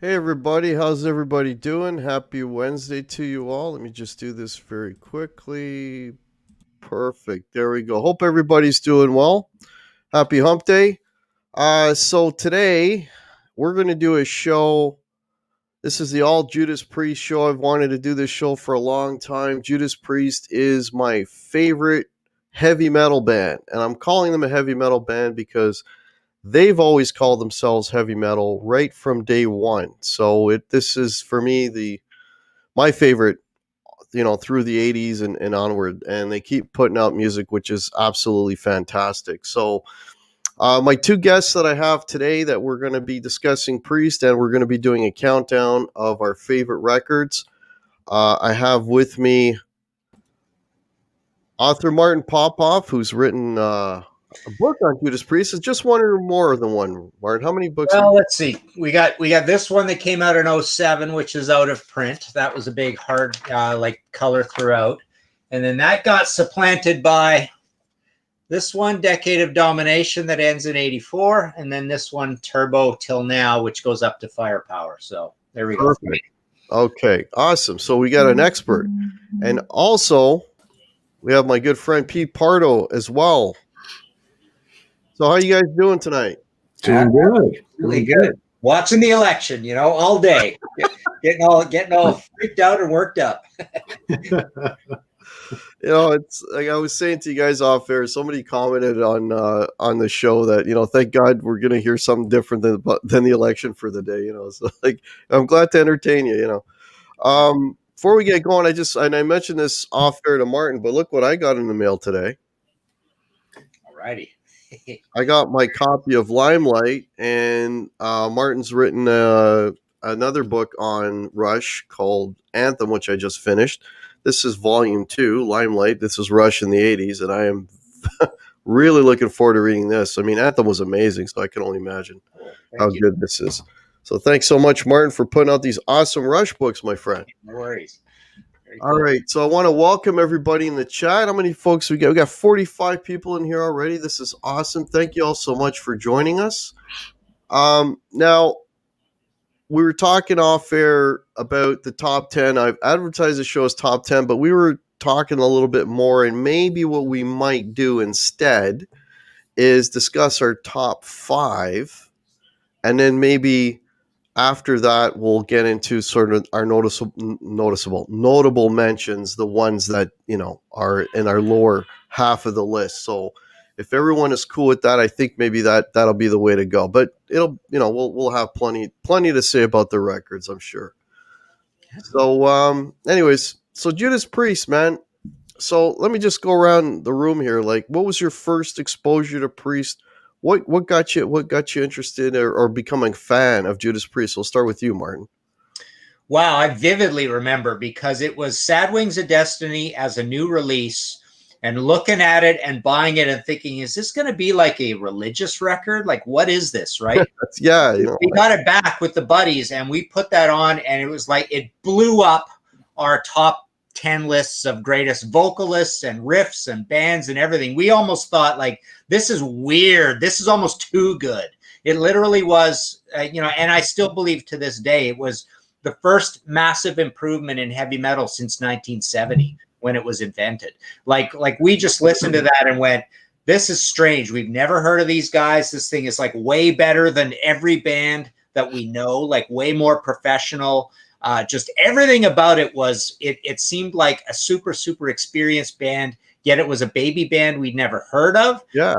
Hey everybody, how's everybody doing? Happy Wednesday to you all. Let me just do this very quickly. Perfect. There we go. Hope everybody's doing well. Happy hump day. So today we're going to do a show. This is the all Judas Priest show. I've wanted to do this show for a long time. Judas Priest is my favorite heavy metal band, and I'm calling them a heavy metal band because they've always called themselves heavy metal right from day one. So this is for me the my favorite, through the 80s and onward. And they keep putting out music, which is absolutely fantastic. So my two guests that I have today that we're going to be discussing Priest, and we're going to be doing a countdown of our favorite records. I have with me author Martin Popoff, who's written a book on Judas Priest. Is just one or more than one, Martin? How many books? Well, let's see. We got this one that came out in 07, which is out of print. That was a big hard color throughout. And then that got supplanted by this one, Decade of Domination, that ends in 84. And then this one, Turbo Till Now, which goes up to Firepower. So there we go. Perfect. Okay, awesome. So we got an expert. And also, we have my good friend Pete Pardo as well. So how you guys doing tonight? Doing good. Really good. Watching the election, all day. getting all freaked out and worked up. It's like I was saying to you guys off air. Somebody commented on the show that thank God we're gonna hear something different than the election for the day. So I'm glad to entertain you. Before we get going, I mentioned this off air to Martin, but look what I got in the mail today. Alrighty. I got my copy of Limelight, and Martin's written another book on Rush called Anthem, which I just finished. This is volume 2, Limelight. This is Rush in the 80s, and I am really looking forward to reading this. I mean, Anthem was amazing, so I can only imagine how good this is. So thanks so much, Martin, for putting out these awesome Rush books, my friend. No worries. All right, so I want to welcome everybody in the chat. How many folks we got? We got 45 people in here already. This is awesome. Thank you all so much for joining us. Now, we were talking off air about the top 10. I've advertised the show as top 10, but we were talking a little bit more, and maybe what we might do instead is discuss our top 5, and then maybe after that, we'll get into sort of our notable mentions, the ones that, are in our lower half of the list. So if everyone is cool with that, I think maybe that'll be the way to go. But we'll have plenty to say about the records, I'm sure. So anyways, so Judas Priest, man. So let me just go around the room here. Like, what was your first exposure to Priest? What got you interested or becoming a fan of Judas Priest? We'll start with you, Martin. Wow, I vividly remember because it was Sad Wings of Destiny as a new release, and looking at it and buying it and thinking, is this going to be like a religious record? Like, what is this, right? Yeah. We got it back with the buddies, and we put that on, and it was like it blew up our top 10 lists of greatest vocalists and riffs and bands and everything. We almost thought, like, this is weird. This is almost too good. It literally was, and I still believe to this day, it was the first massive improvement in heavy metal since 1970 when it was invented. Like we just listened to that and went, this is strange. We've never heard of these guys. This thing is like way better than every band that we know, like way more professional. Just everything about it was, it seemed like a super, super experienced band, yet it was a baby band we'd never heard of. Yeah.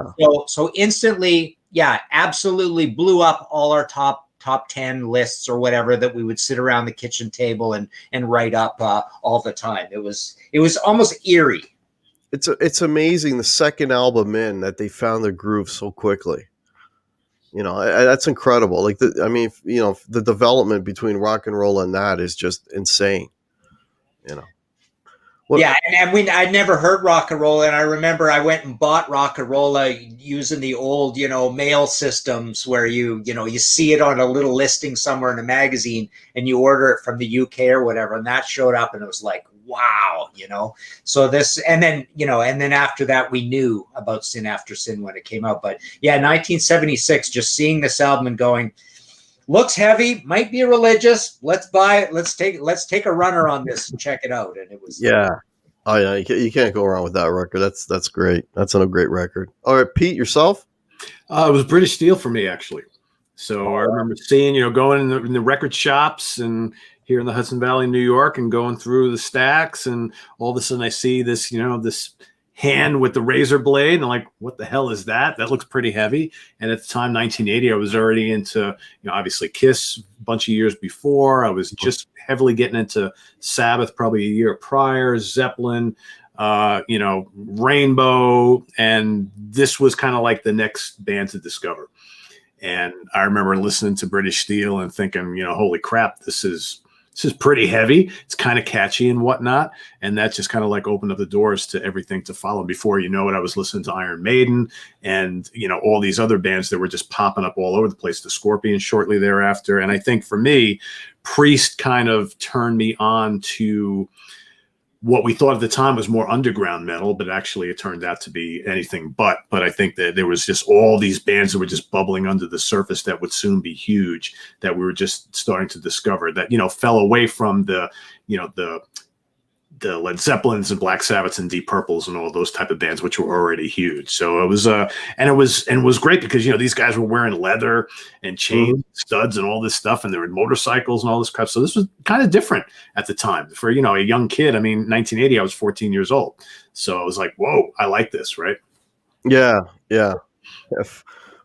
So instantly, yeah, absolutely blew up all our top 10 lists or whatever that we would sit around the kitchen table and write up all the time. It was almost eerie. It's amazing the second album in that they found their groove so quickly. That's incredible. Like the development between rock and roll and that is just insane. Yeah, and I'd never heard rock and roll, and I remember I went and bought rock and roll using the old, mail systems where you see it on a little listing somewhere in a magazine, and you order it from the UK or whatever, and that showed up, and it was like, wow, So this, and then after that, we knew about Sin After Sin when it came out. But yeah, 1976, just seeing this album and going, looks heavy, might be religious. Let's buy it. Let's take a runner on this and check it out. And it was Oh yeah, you can't go wrong with that record. That's great. That's a great record. All right, Pete, yourself? It was British Steel for me, actually. So I remember seeing, going in the record shops and here in the Hudson Valley, New York, and going through the stacks, and all of a sudden I see this, this hand with the razor blade, and I'm like, what the hell is that? That looks pretty heavy. And at the time, 1980, I was already into, obviously Kiss a bunch of years before. I was just heavily getting into Sabbath probably a year prior, Zeppelin, Rainbow, and this was kind of like the next band to discover. And I remember listening to British Steel and thinking, holy crap, this is pretty heavy. It's kind of catchy and whatnot. And that just kind of like opened up the doors to everything to follow. Before you know it, I was listening to Iron Maiden and, all these other bands that were just popping up all over the place, the Scorpions shortly thereafter. And I think for me, Priest kind of turned me on to what we thought at the time was more underground metal, but actually it turned out to be anything but. But I think that there was just all these bands that were just bubbling under the surface that would soon be huge, that we were just starting to discover, that, fell away from the Led Zeppelins and Black Sabbaths and Deep Purples and all those type of bands, which were already huge. So it was, and it was great because, these guys were wearing leather and chains, studs and all this stuff. And there were motorcycles and all this crap. So this was kind of different at the time for, a young kid. I mean, 1980, I was 14 years old. So I was like, whoa, I like this. Right. Yeah. Yeah.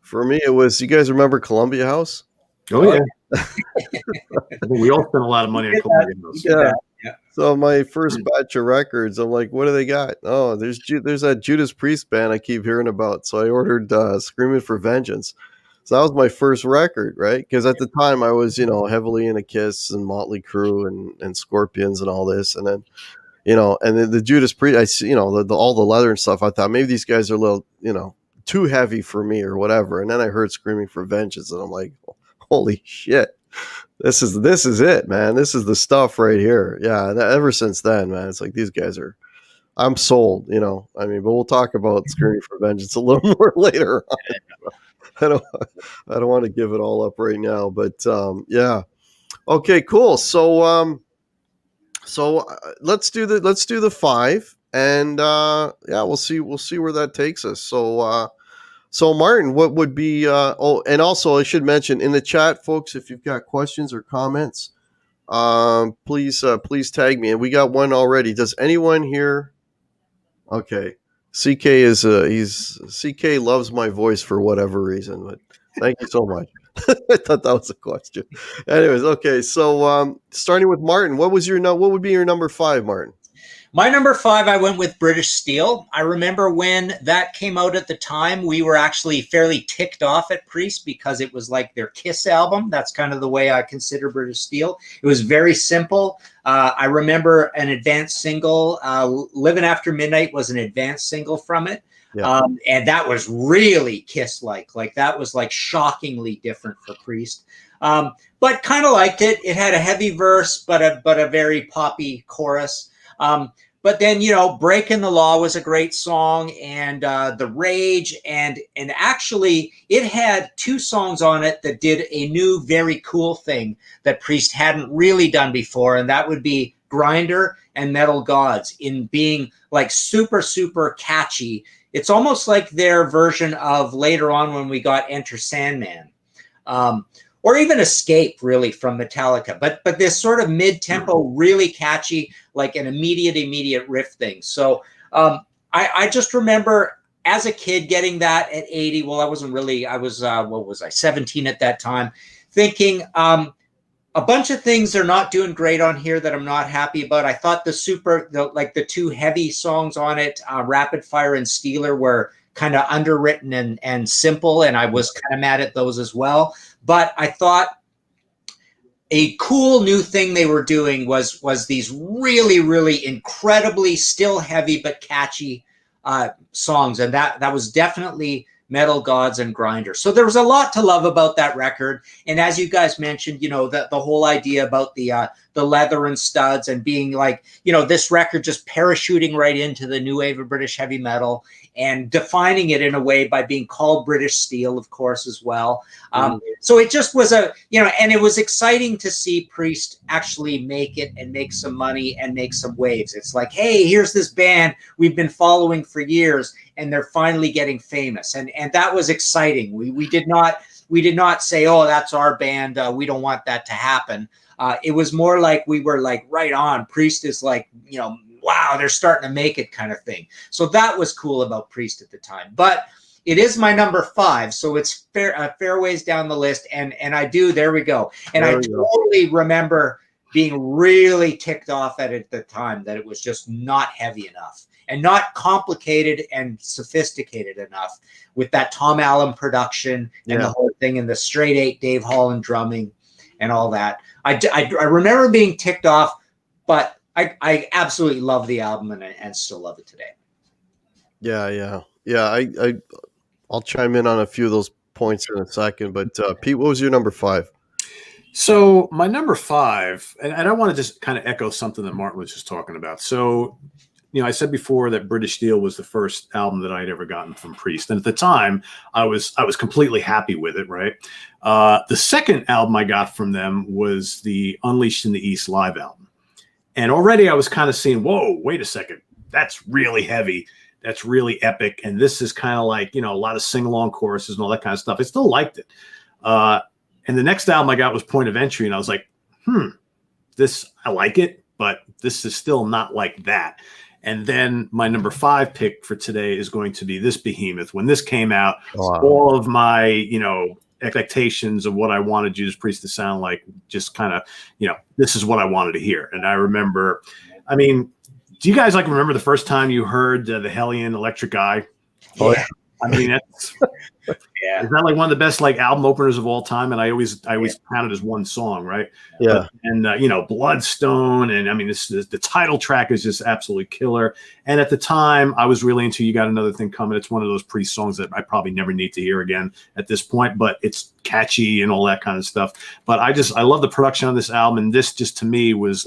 For me, it was, you guys remember Columbia House? Oh yeah. I think we all spent a lot of money on Columbia House. Yeah. So my first batch of records, I'm like, what do they got? Oh, there's that Judas Priest band I keep hearing about. So I ordered Screaming for Vengeance. So that was my first record, right? Because at the time I was, heavily into Kiss and Motley Crue and Scorpions and all this. And then, and then the Judas Priest, I see, all the leather and stuff. I thought maybe these guys are a little, too heavy for me or whatever. And then I heard Screaming for Vengeance and I'm like, holy shit. This is it, man. This is the stuff right here. Yeah. Ever since then, man, it's like these guys are. I'm sold. But we'll talk about Screaming for Vengeance a little more later on. I don't want to give it all up right now, but yeah. Okay, cool. So let's do the 5, and yeah, we'll see where that takes us. So Martin, what would be and also I should mention in the chat, folks, if you've got questions or comments, please tag me. And we got one already. Does anyone here? Okay. CK CK loves my voice for whatever reason, but thank you so much. I thought that was a question. Anyways, okay. So starting with Martin, what would be your number 5, Martin? My number 5, I went with British Steel. I remember when that came out at the time, we were actually fairly ticked off at Priest because it was like their Kiss album. That's kind of the way I consider British Steel. It was very simple. I remember an advanced single, Living After Midnight was an advanced single from it. Yeah. And that was really Kiss-like. Like that was like shockingly different for Priest. But kind of liked it. It had a heavy verse, but a very poppy chorus. But then, Breaking the Law was a great song, and The Rage, and actually it had 2 songs on it that did a new, very cool thing that Priest hadn't really done before, and that would be Grinder and Metal Gods, in being like super, super catchy. It's almost like their version of later on when we got Enter Sandman. Or even Escape, really, from Metallica. But this sort of mid-tempo, really catchy, like an immediate riff thing. So I just remember as a kid getting that at 80. Well, I wasn't really, I was, 17 at that time, thinking a bunch of things they're not doing great on here that I'm not happy about. I thought the 2 heavy songs on it, Rapid Fire and Steeler, were kind of underwritten and simple, and I was kind of mad at those as well. But I thought a cool new thing they were doing was these really, really incredibly still heavy but catchy songs, and that was definitely Metal Gods, and Grinder. So there was a lot to love about that record. And as you guys mentioned, the whole idea about the leather and studs and being like, this record just parachuting right into the new wave of British heavy metal and defining it in a way by being called British Steel, of course, as well. So it just was and it was exciting to see Priest actually make it and make some money and make some waves. It's like, hey, here's this band we've been following for years, and they're finally getting famous. And that was exciting. We did not say, oh, that's our band. We don't want that to happen. It was more like we were like, right on. Priest is like, wow, they're starting to make it kind of thing. So that was cool about Priest at the time. But it is my number 5, so it's fair ways down the list. And there we go. And I totally remember being really ticked off at it at the time that it was just not heavy enough and not complicated and sophisticated enough with that Tom Allen production and the whole thing and the straight 8 Dave Holland drumming and all that. I remember being ticked off, but I absolutely love the album and still love it today. Yeah. I'll chime in on a few of those points in a second. But Pete, what was your number 5? So my number 5, and I want to just kind of echo something that Martin was just talking about. So, I said before that British Steel was the first album that I'd ever gotten from Priest. And at the time, I was completely happy with it, right? The second album I got from them was the Unleashed in the East live album. And already I was kind of seeing, whoa, wait a second. That's really heavy. That's really epic. And this is kind of like, a lot of sing-along choruses and all that kind of stuff. I still liked it. And the next album I got was Point of Entry. And I was like, I like it, but this is still not like that. And then my number 5 pick for today is going to be this behemoth. When this came out, all of my, expectations of what I wanted Judas Priest to sound like, just kind of, this is what I wanted to hear. And I remember, do you guys remember the first time you heard the Hellion Electric Eye? Yeah. That's is that one of the best album openers of all time? And I always count it as one song, right? Yeah. But, Bloodstone, and the title track is just absolutely killer. And at the time, I was really into You Got Another Thing Coming. It's one of those Priest songs that I probably never need to hear again at this point, but it's catchy and all that kind of stuff. But I love the production on this album, and this just to me was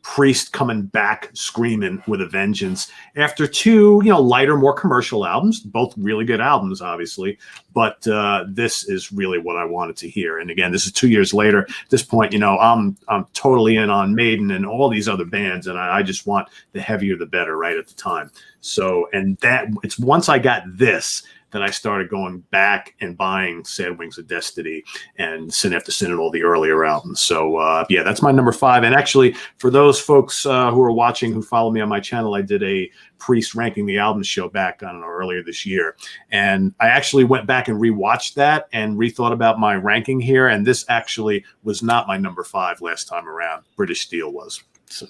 Priest coming back screaming with a vengeance after 2, lighter, more commercial albums, both really good albums, obviously. But this is really what I wanted to hear. And again, this is 2 years later. At this point, I'm totally in on Maiden and all these other bands, and I just want the heavier the better right at the time. So, and that it's once I got this, then I started going back and buying Sad Wings of Destiny and Sin After Sin and all the earlier albums. So, that's my number 5. And actually, for those folks who are watching, who follow me on my channel, I did a Priest ranking the albums show back, earlier this year. And I actually went back and rewatched that and rethought about my ranking here. And this actually was not my number 5 last time around. British Steel was. So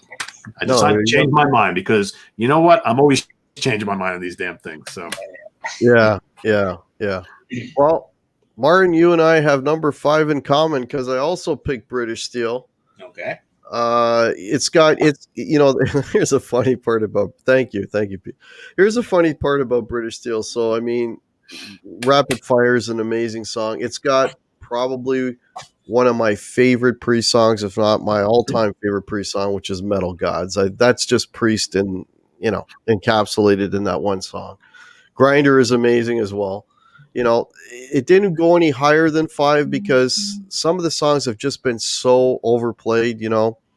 I decided to change my mind because you know what? I'm always changing my mind on these damn things. So. Yeah. Well, Martin, you and I have number 5 in common because I also picked British Steel. Okay. Here's a funny part about. Thank you, Pete. Here's a funny part about British Steel. So, Rapid Fire is an amazing song. It's got probably one of my favorite Priest songs, if not my all-time favorite Priest song, which is Metal Gods. That's just Priest and encapsulated in that one song. Grinder is amazing as well. It didn't go any higher than 5 because some of the songs have just been so overplayed. Oh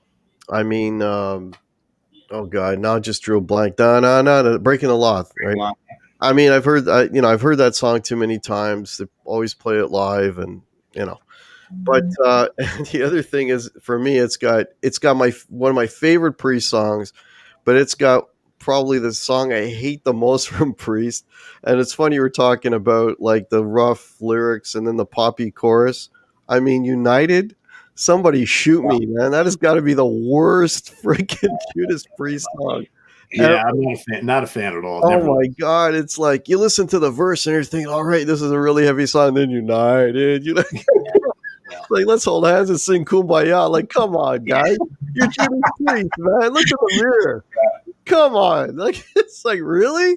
God, now I just drew a blank. Breaking the Law, right? I've heard that song too many times. They always play it live, and But the other thing is, for me, it's got one of my favorite Priest songs, but it's got probably the song I hate the most from Priest. And it's funny, you were talking about the rough lyrics and then the poppy chorus. United, somebody shoot me, man. That has got to be the worst freaking Judas Priest song. Yeah, I'm not a fan at all. Oh my God. It's like you listen to the verse and you're thinking, all right, this is a really heavy song. Then United, let's hold hands and sing Kumbaya. Come on, guys. You're Judas Priest, man. Look at the mirror. Come on. It's really?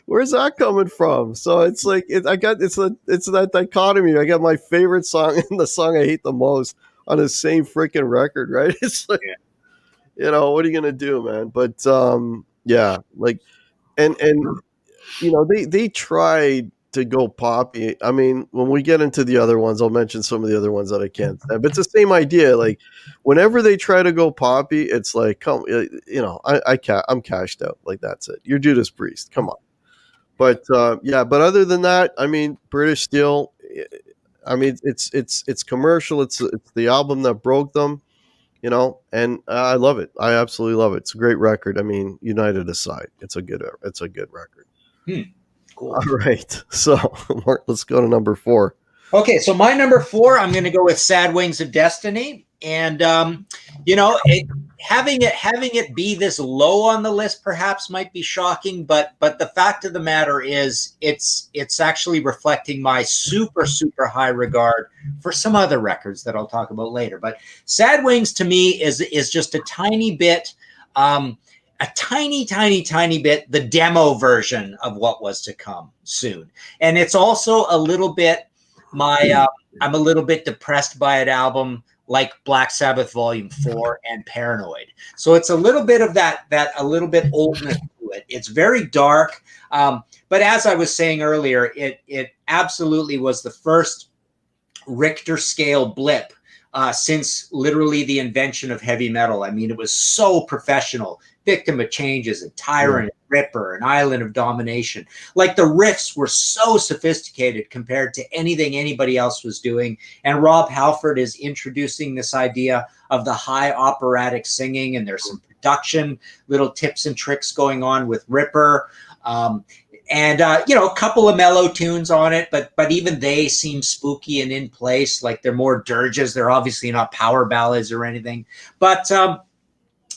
Where's that coming from? So it's like it's that dichotomy. I got my favorite song and the song I hate the most on the same freaking record, right? It's like, what are you gonna do, man? But yeah, like and they tried to go poppy. I mean, when we get into the other ones, I'll mention some of the other ones that I can't stand. But it's the same idea. Like whenever they try to go poppy, it's like, come, I'm cashed out. Like that's it. You're Judas Priest. Come on. But yeah, but other than that, I mean, British Steel. I mean, it's commercial. It's the album that broke them, and I love it. I absolutely love it. It's a great record. I mean, United aside, it's a good record. Cool. All right, so Mark, let's go to number 4. Okay, so my number 4, I'm going to go with "Sad Wings of Destiny," and having it be this low on the list perhaps might be shocking, but the fact of the matter is, it's actually reflecting my super high regard for some other records that I'll talk about later. But "Sad Wings" to me is just a tiny bit. A tiny bit the demo version of what was to come soon. And it's also a little bit I'm a little bit depressed by an album like Black Sabbath Volume 4 and Paranoid. So it's a little bit of that a little bit oldness to it. It's very dark. But as I was saying earlier, it absolutely was the first Richter scale blip since literally the invention of heavy metal. I mean, it was so professional. Victim of Changes and Tyrant and Ripper and Island of Domination. Like the riffs were so sophisticated compared to anything anybody else was doing. And Rob Halford is introducing this idea of the high operatic singing, and there's some production, little tips and tricks going on with Ripper. And a couple of mellow tunes on it, but even they seem spooky and in place. Like they're more dirges. They're obviously not power ballads or anything. But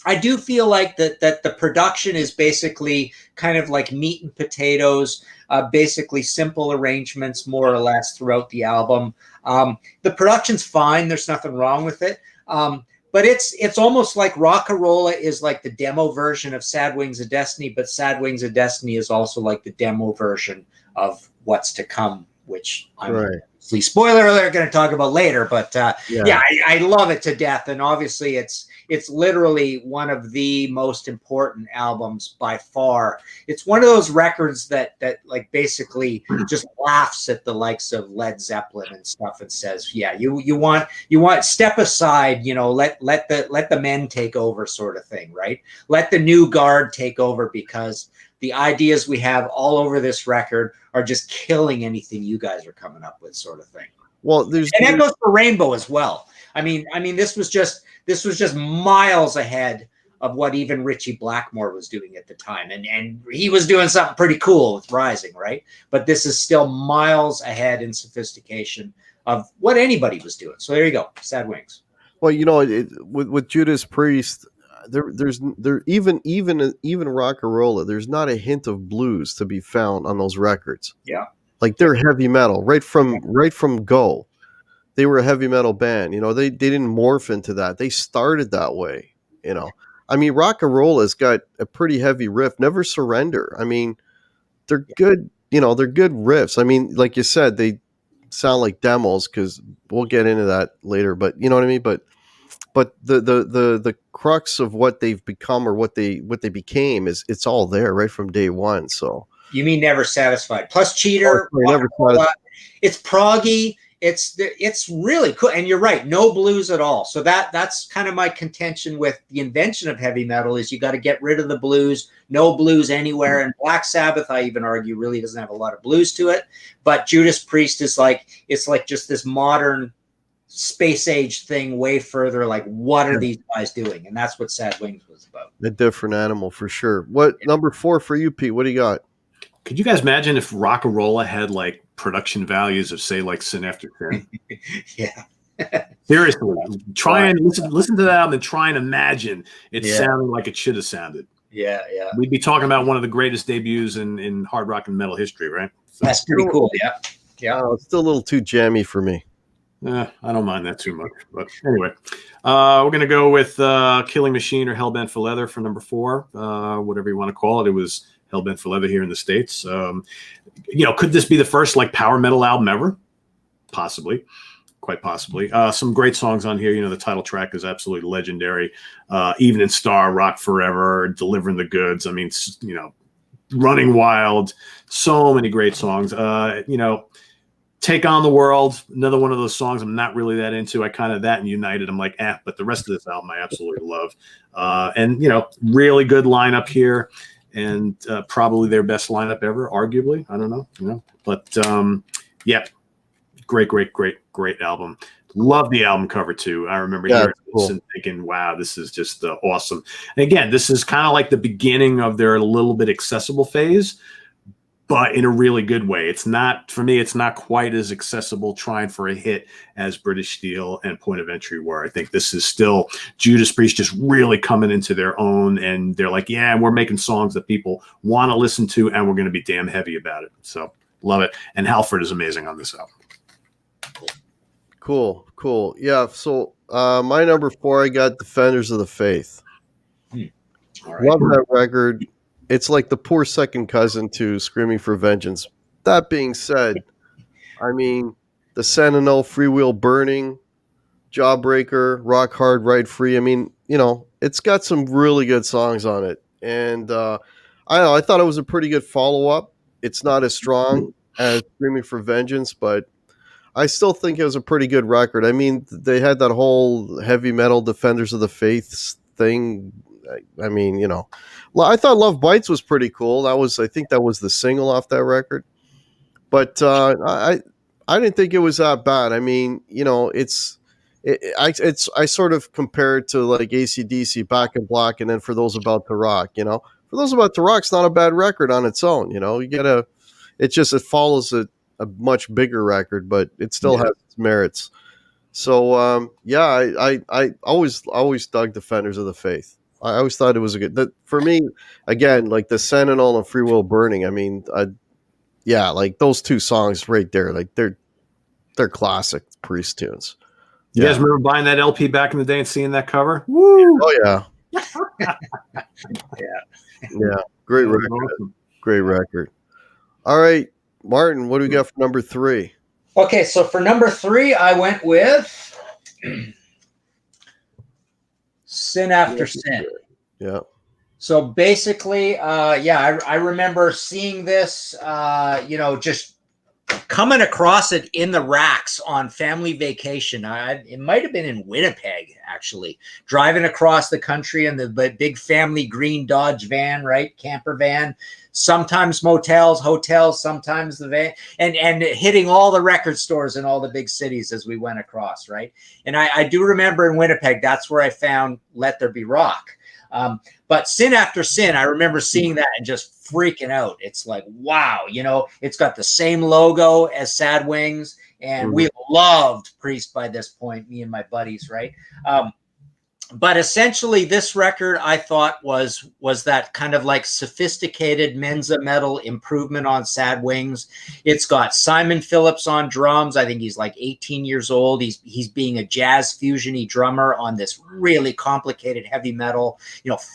I do feel like that the production is basically kind of like meat and potatoes, basically simple arrangements more or less throughout the album. The production's fine. There's nothing wrong with it. But it's almost like Rockarola is like the demo version of Sad Wings of Destiny, but Sad Wings of Destiny is also like the demo version of what's to come, which I'm obviously, spoiler alert, going to talk about later. But I love it to death. And obviously it's literally one of the most important albums by far. It's one of those records that like basically just laughs at the likes of Led Zeppelin and stuff and says, yeah, you want step aside, let the men take over, sort of thing, right? Let the new guard take over, because the ideas we have all over this record are just killing anything you guys are coming up with, sort of thing. Well, and that goes for Rainbow as well. I mean, this was just miles ahead of what even Richie Blackmore was doing at the time. And he was doing something pretty cool with Rising, right? But this is still miles ahead in sophistication of what anybody was doing. So there you go, Sad Wings. Well, with Judas Priest, there's even Rockarola, there's not a hint of blues to be found on those records. Yeah. Like they're heavy metal right from go. They were a heavy metal band. They didn't morph into that. They started that way. I mean, Rockarola's got a pretty heavy riff. Never Surrender. I mean, they're good. They're good riffs. I mean, like you said, they sound like demos, because we'll get into that later. But you know what I mean. But the crux of what they've become, or what they became, it's all there right from day one. So you mean Never Satisfied plus Cheater? Never Satisfied. It's proggy. It's really cool, and you're right, no blues at all. So that's kind of my contention with the invention of heavy metal, is you got to get rid of the blues. No blues anywhere. And Black Sabbath, I even argue, really doesn't have a lot of blues to it. But Judas Priest is like, it's like just this modern space age thing, way further. Like, what are these guys doing? And that's what Sad Wings was about. A different animal for sure. What number 4 for you, Pete? What do you got? Could you guys imagine if Rockarola had like production values of, say, like Sin After Sin? Yeah. Seriously, try and listen to that album and try and imagine it sounding like it should have sounded. Yeah. We'd be talking about one of the greatest debuts in hard rock and metal history, right? So, that's pretty cool. Yeah. It's still a little too jammy for me. I don't mind that too much. But anyway, we're going to go with Killing Machine or Hellbent for Leather for number 4, whatever you want to call it. It was Hellbent for Leather here in the States. Could this be the first like power metal album ever? Possibly. Quite possibly. Some great songs on here. The title track is absolutely legendary. Evening Star, Rock Forever, Delivering the Goods. I mean, Running Wild. So many great songs. Take on the World. Another one of those songs I'm not really that into. I kind of that and United. I'm like, but the rest of this album I absolutely love. And really good lineup here, and probably their best lineup ever, arguably. I don't know. But yeah. Great album. Love the album cover too. I remember hearing this and thinking, wow, this is just awesome. And again, this is kind of like the beginning of their little bit accessible phase, but in a really good way. It's not, for me, it's not quite as accessible trying for a hit as British Steel and Point of Entry were. I think this is still Judas Priest just really coming into their own, and they're like, yeah, we're making songs that people want to listen to, and we're going to be damn heavy about it. So love it. And Halford is amazing on this album. Cool. Yeah. So my number 4, I got Defenders of the Faith. All right. Love that record. It's like the poor second cousin to Screaming for Vengeance. That being said, I mean, the Sentinel, Free Wheel Burning, Jawbreaker, Rock Hard, Ride Free. I mean, it's got some really good songs on it. And I don't know, I thought it was a pretty good follow-up. It's not as strong as Screaming for Vengeance, but I still think it was a pretty good record. I mean, they had that whole heavy metal Defenders of the Faith thing. I mean, I thought Love Bites was pretty cool. I think that was the single off that record. But I didn't think it was that bad. I mean, I sort of compare it to like AC/DC, Back in Black, and then For Those About to Rock. For Those About to Rock's not a bad record on its own. It follows a much bigger record, but it still has its merits. So I always dug Defenders of the Faith. I always thought it was a good. For me, again, like the Sentinel and Free Will Burning. I mean, like those two songs right there, like they're classic Priest tunes. You guys remember buying that LP back in the day and seeing that cover? Woo! Oh yeah, yeah. Great record. Awesome. Great record. All right, Martin, what do we got for number 3? Okay, so for number 3, I went with Sin After Sin. Yeah. So basically, I remember seeing this, just coming across it in the racks on family vacation. It might have been in Winnipeg, actually, driving across the country in the big family green Dodge van, right? Camper van. Sometimes motels, hotels, sometimes the van, and hitting all the record stores in all the big cities as we went across, right? And I do remember in Winnipeg, that's where I found Let There Be Rock. But Sin After Sin, I remember seeing that and just freaking out. It's like, wow, it's got the same logo as Sad Wings, and we loved Priest by this point, me and my buddies, right? But essentially, this record I thought was that kind of like sophisticated Menza metal improvement on Sad Wings. It's got Simon Phillips on drums. I think he's like 18 years old. He's being a jazz fusion-y drummer on this really complicated heavy metal,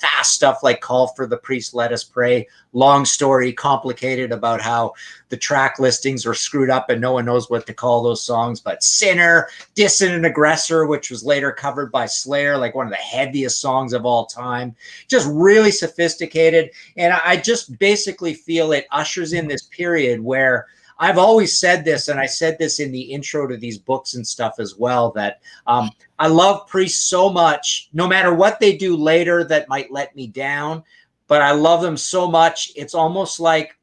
fast stuff like Call for the Priest, Let Us Pray. Long story, complicated about how the track listings are screwed up and no one knows what to call those songs. But Sinner, Dissonant Aggressor, which was later covered by Slayer, like one of the heaviest songs of all time, just really sophisticated. And I just basically feel it ushers in this period where I've always said this, and I said this in the intro to these books and stuff as well, that I love Priest so much, no matter what they do later that might let me down, but I love them so much. It's almost like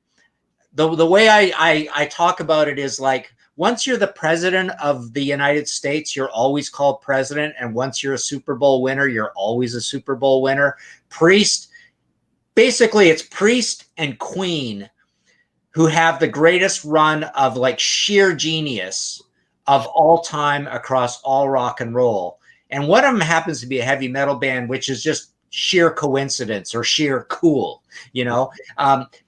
the way I talk about it is like, once you're the president of the United States, you're always called president. And once you're a Super Bowl winner, you're always a Super Bowl winner. Priest, basically it's Priest and Queen who have the greatest run of like sheer genius of all time across all rock and roll. And one of them happens to be a heavy metal band, which is just sheer coincidence or sheer cool,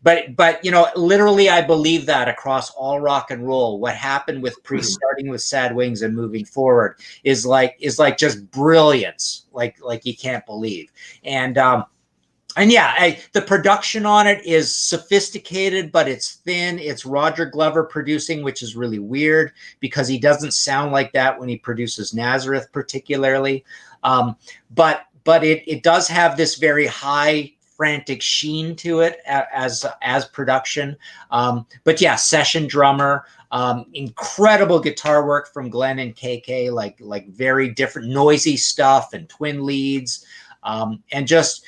but literally I believe that across all rock and roll, what happened with Priest starting with Sad Wings and moving forward is like just brilliance, like you can't believe. And And yeah, the production on it is sophisticated, but it's thin. It's Roger Glover producing, which is really weird because he doesn't sound like that when he produces Nazareth, particularly. But it does have this very high, frantic sheen to it as production. But yeah, session drummer, incredible guitar work from Glenn and KK, like very different, noisy stuff and twin leads, and just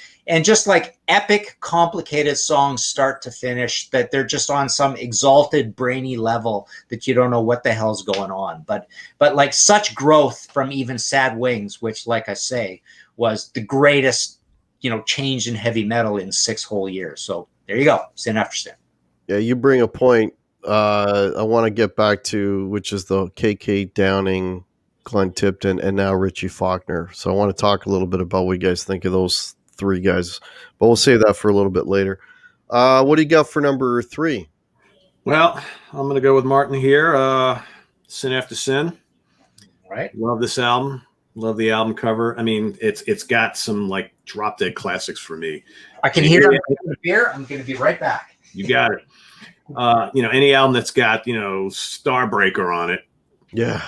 like epic, complicated songs start to finish, that they're just on some exalted, brainy level that you don't know what the hell's going on. But like such growth from even Sad Wings, which, like I say, was the greatest, change in heavy metal in 6 whole years. So there you go, sin after sin. Yeah, you bring a point I want to get back to, which is the KK Downing, Glenn Tipton, and now Richie Faulkner. So I want to talk a little bit about what you guys think of those 3 guys, but we'll save that for a little bit later. What do you got for number 3? Well, I'm going to go with Martin here. Sin After Sin. All right. Love this album. Love the album cover. I mean, it's got some like drop dead classics for me. I can hear the beer. I'm going to be right back. You got it. Any album that's got, Starbreaker on it. Yeah.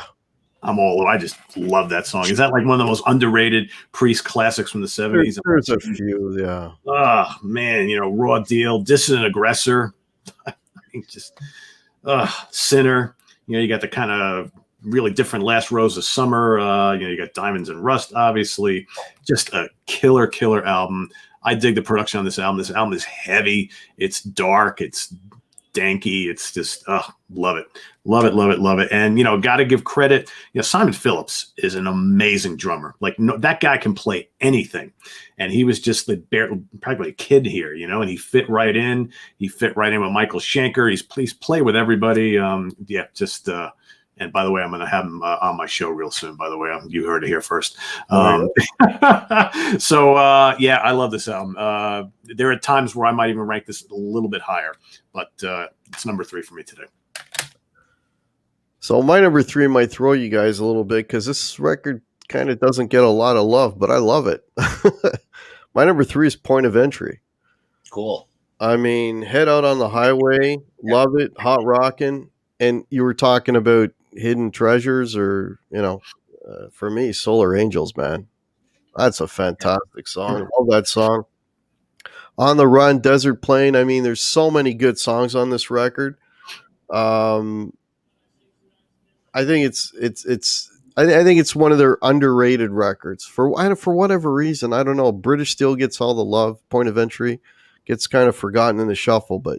I just love that song. Is that like one of the most underrated Priest classics from the 70s? There's a few, yeah. Oh, man, Raw Deal, Dissident Aggressor. I mean, just Sinner. You got the kind of really different Last Rose of Summer. You got Diamonds and Rust, obviously. Just a killer album. I dig the production on this album. This album is heavy. It's dark. It's danky. It's just, love it. And, got to give credit. Simon Phillips is an amazing drummer. Like, that guy can play anything. And he was just practically a kid here, and he fit right in. He fit right in with Michael Schenker. He's played with everybody. And by the way, I'm going to have him on my show real soon. By the way, you heard it here first. So, I love this album. There are times where I might even rank this a little bit higher, but it's number 3 for me today. So my number 3 might throw you guys a little bit because this record kind of doesn't get a lot of love, but I love it. My number 3 is Point of Entry. Cool. I mean, Head Out on the Highway, love it, hot rockin'. And you were talking about Hidden Treasures, or for me, Solar Angels, man, that's a fantastic song. I love that song. On the Run, Desert Plain. I mean, there's so many good songs on this record. I think it's one of their underrated records for whatever reason. I don't know. British Steel gets all the love. Point of Entry gets kind of forgotten in the shuffle, but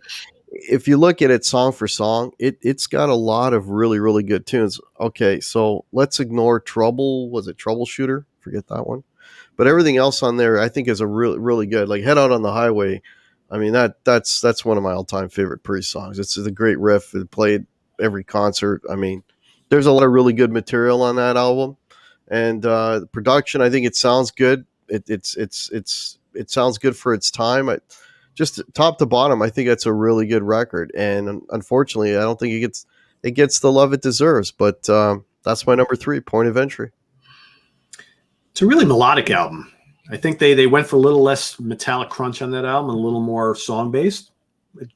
if you look at it song for song, it's got a lot of really, really good tunes. Okay, so let's ignore Troubleshooter? Forget that one. But everything else on there, I think, is a really, really good. Like Head Out on the Highway. I mean, that's one of my all-time favorite Priest songs. It's a great riff. It played every concert. I mean, there's a lot of really good material on that album, and the production, I think it sounds good. It sounds good for its time. Just top to bottom, I think that's a really good record, and unfortunately, I don't think it gets the love it deserves. But that's my number 3, Point of Entry. It's a really melodic album. I think they went for a little less metallic crunch on that album and a little more song based.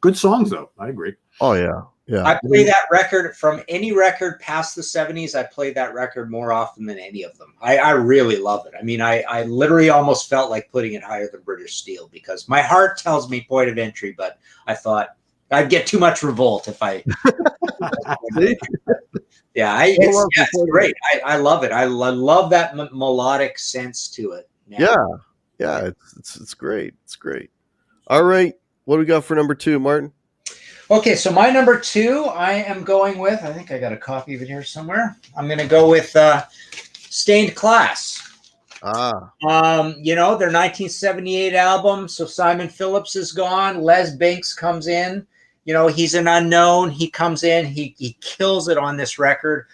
Good songs though. I agree. Oh yeah. Yeah. I play that record from any record past the 70s. I play that record more often than any of them. I really love it. I mean, I literally almost felt like putting it higher than British Steel because my heart tells me Point of Entry, but I thought I'd get too much revolt if I. It's great. I love it. I love that melodic sense to it. Now. Yeah. It's great. It's great. All right. What do we got for number 2, Martin? Okay, so my number 2, I am going with, I think I got a copy of it here somewhere. I'm going to go with Stained Class. Their 1978 album. So Simon Phillips is gone. Les Binks comes in. He's an unknown. He comes in. He kills it on this record.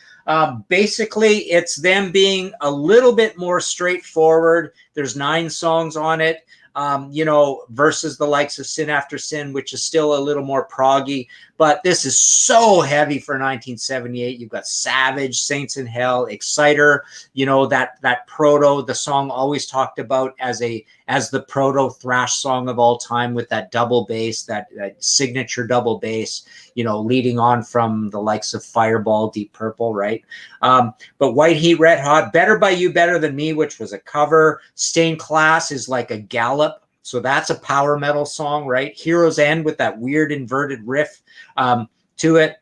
Basically, it's them being a little bit more straightforward. There's 9 songs on it. versus the likes of Sin After Sin, which is still a little more proggy. But this is so heavy for 1978. You've got Savage, Saints in Hell, Exciter, that proto, the song always talked about as the proto thrash song of all time, with that double bass, that signature double bass, leading on from the likes of Fireball, Deep Purple, right? But White Heat, Red Hot, Better by You, Better Than Me, which was a cover. Stained Class is like a gallop. So that's a power metal song, right? Heroes End with that weird inverted riff to it.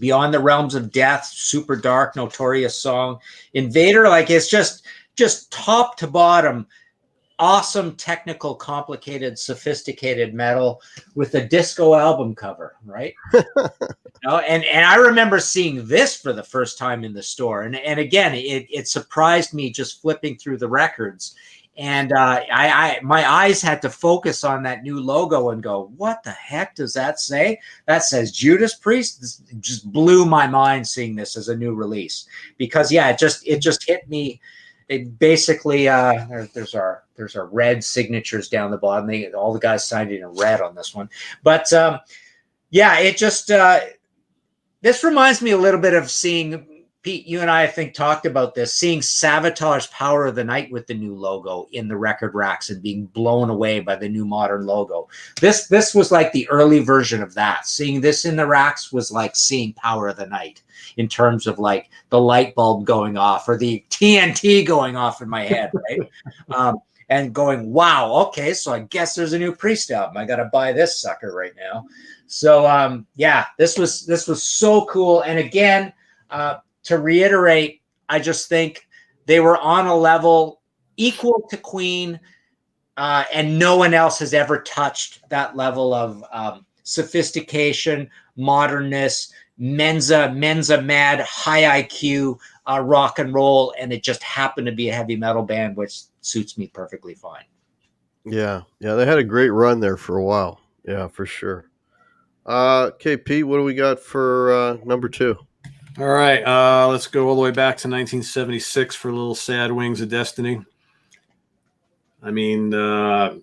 Beyond the Realms of Death, super dark, notorious song. Invader, like, it's just top to bottom, awesome, technical, complicated, sophisticated metal with a disco album cover, right? And I remember seeing this for the first time in the store, and again, it surprised me just flipping through the records. And my eyes had to focus on that new logo and go, what the heck does that say? That says Judas Priest. This just blew my mind seeing this as a new release, because it just hit me. It basically there's our red signatures down the bottom. All the guys signed it in red on this one, but it just this reminds me a little bit of seeing. Pete, you and I think talked about this, seeing Savatage Power of the Night with the new logo in the record racks and being blown away by the new modern logo. This was like the early version of that. Seeing this in the racks was like seeing Power of the Night, in terms of like the light bulb going off or the TNT going off in my head, right? And going, wow, okay, so I guess there's a new Priest album. I got to buy this sucker right now. So this was so cool. And again, to reiterate, I just think they were on a level equal to Queen, and no one else has ever touched that level of sophistication, modernness, Mensa mad, high IQ rock and roll, and it just happened to be a heavy metal band, which suits me perfectly fine. Yeah, they had a great run there for a while. Yeah, for sure. Okay, Pete, what do we got for number 2? All right, let's go all the way back to 1976 for Little Sad Wings of Destiny. I mean, this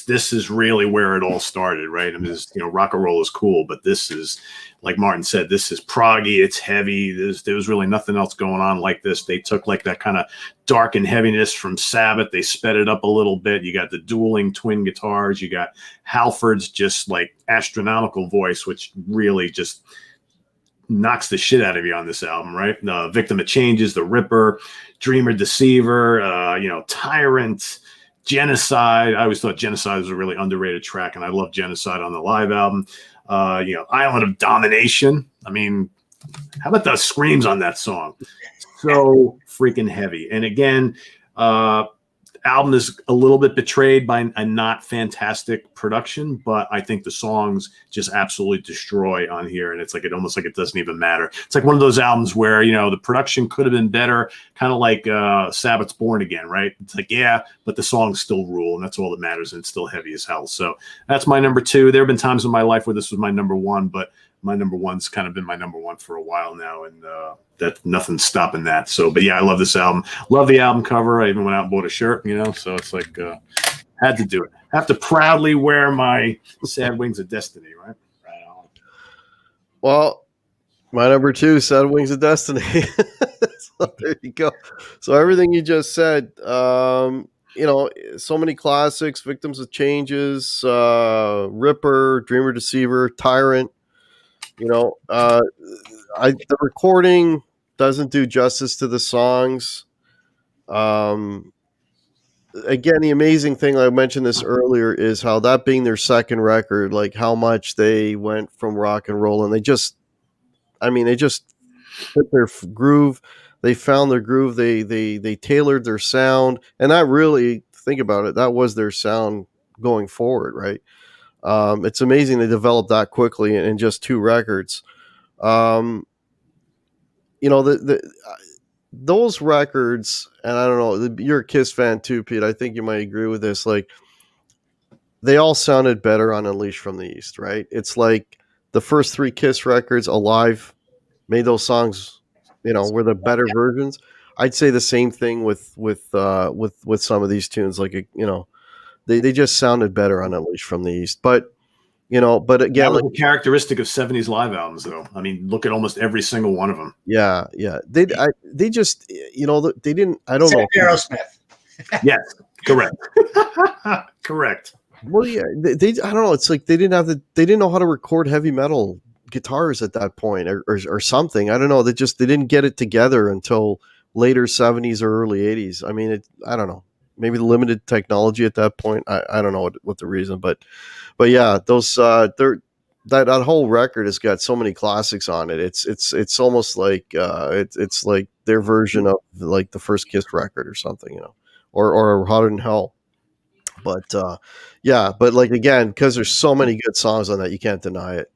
is really where it all started, right? I mean, rock and roll is cool, but this is, like Martin said, this is proggy. It's heavy. There was really nothing else going on like this. They took like that kind of dark and heaviness from Sabbath. They sped it up a little bit. You got the dueling twin guitars. You got Halford's just like astronomical voice, which really just knocks the shit out of you on this album, right? Victim of Changes, The Ripper, Dreamer Deceiver, Tyrant, Genocide. I always thought Genocide was a really underrated track, and I love Genocide on the live album. Island of Domination. I mean, how about the screams on that song? So freaking heavy. And again, album is a little bit betrayed by a not fantastic production, but I think the songs just absolutely destroy on here. And it's like, almost like it doesn't even matter. It's like one of those albums where, the production could have been better, kind of like Sabbath's Born Again, right? It's like, yeah, but the songs still rule, and that's all that matters. And it's still heavy as hell. So that's my number 2. There have been times in my life where this was my number 1, but my number 1's kind of been my number 1 for a while now. And that nothing's stopping that. So, but yeah, I love this album. Love the album cover. I even went out and bought a shirt, so it's like, had to do it. Have to proudly wear my Sad Wings of Destiny, right? Right on. Well, my number 2, Sad Wings of Destiny. So there you go. So everything you just said, so many classics, Victims of Changes, Ripper, Dreamer Deceiver, Tyrant. The recording doesn't do justice to the songs. Again, the amazing thing, I mentioned this earlier, is how that being their second record, like how much they went from rock and roll, and they just hit their groove. They found their groove. They tailored their sound, and that really, think about it, that was their sound going forward, right? It's amazing they developed that quickly in just 2 records. Those records, and I don't know, you're a Kiss fan too, Pete. I think you might agree with this. Like, they all sounded better on Unleashed from the East, right? It's like the first 3 Kiss records, Alive, made those songs, were the better versions. I'd say the same thing with some of these tunes, like, They just sounded better on Unleashed from the East. But but again, that was a characteristic of 70s live albums, though. I mean, look at almost every single one of them. Yeah. They just they didn't. I don't know. Aerosmith. Yes, correct. Correct. Well, yeah, they I don't know. It's like they didn't know how to record heavy metal guitars at that point, or something. I don't know. They didn't get it together until later 70s or early 80s. I mean, I don't know. Maybe the limited technology at that point. I don't know what the reason, but yeah, those that whole record has got so many classics on it. It's almost like it's like their version of like the first Kiss record or something, or Hotter Than Hell. But yeah, but like again, because there's so many good songs on that, you can't deny it.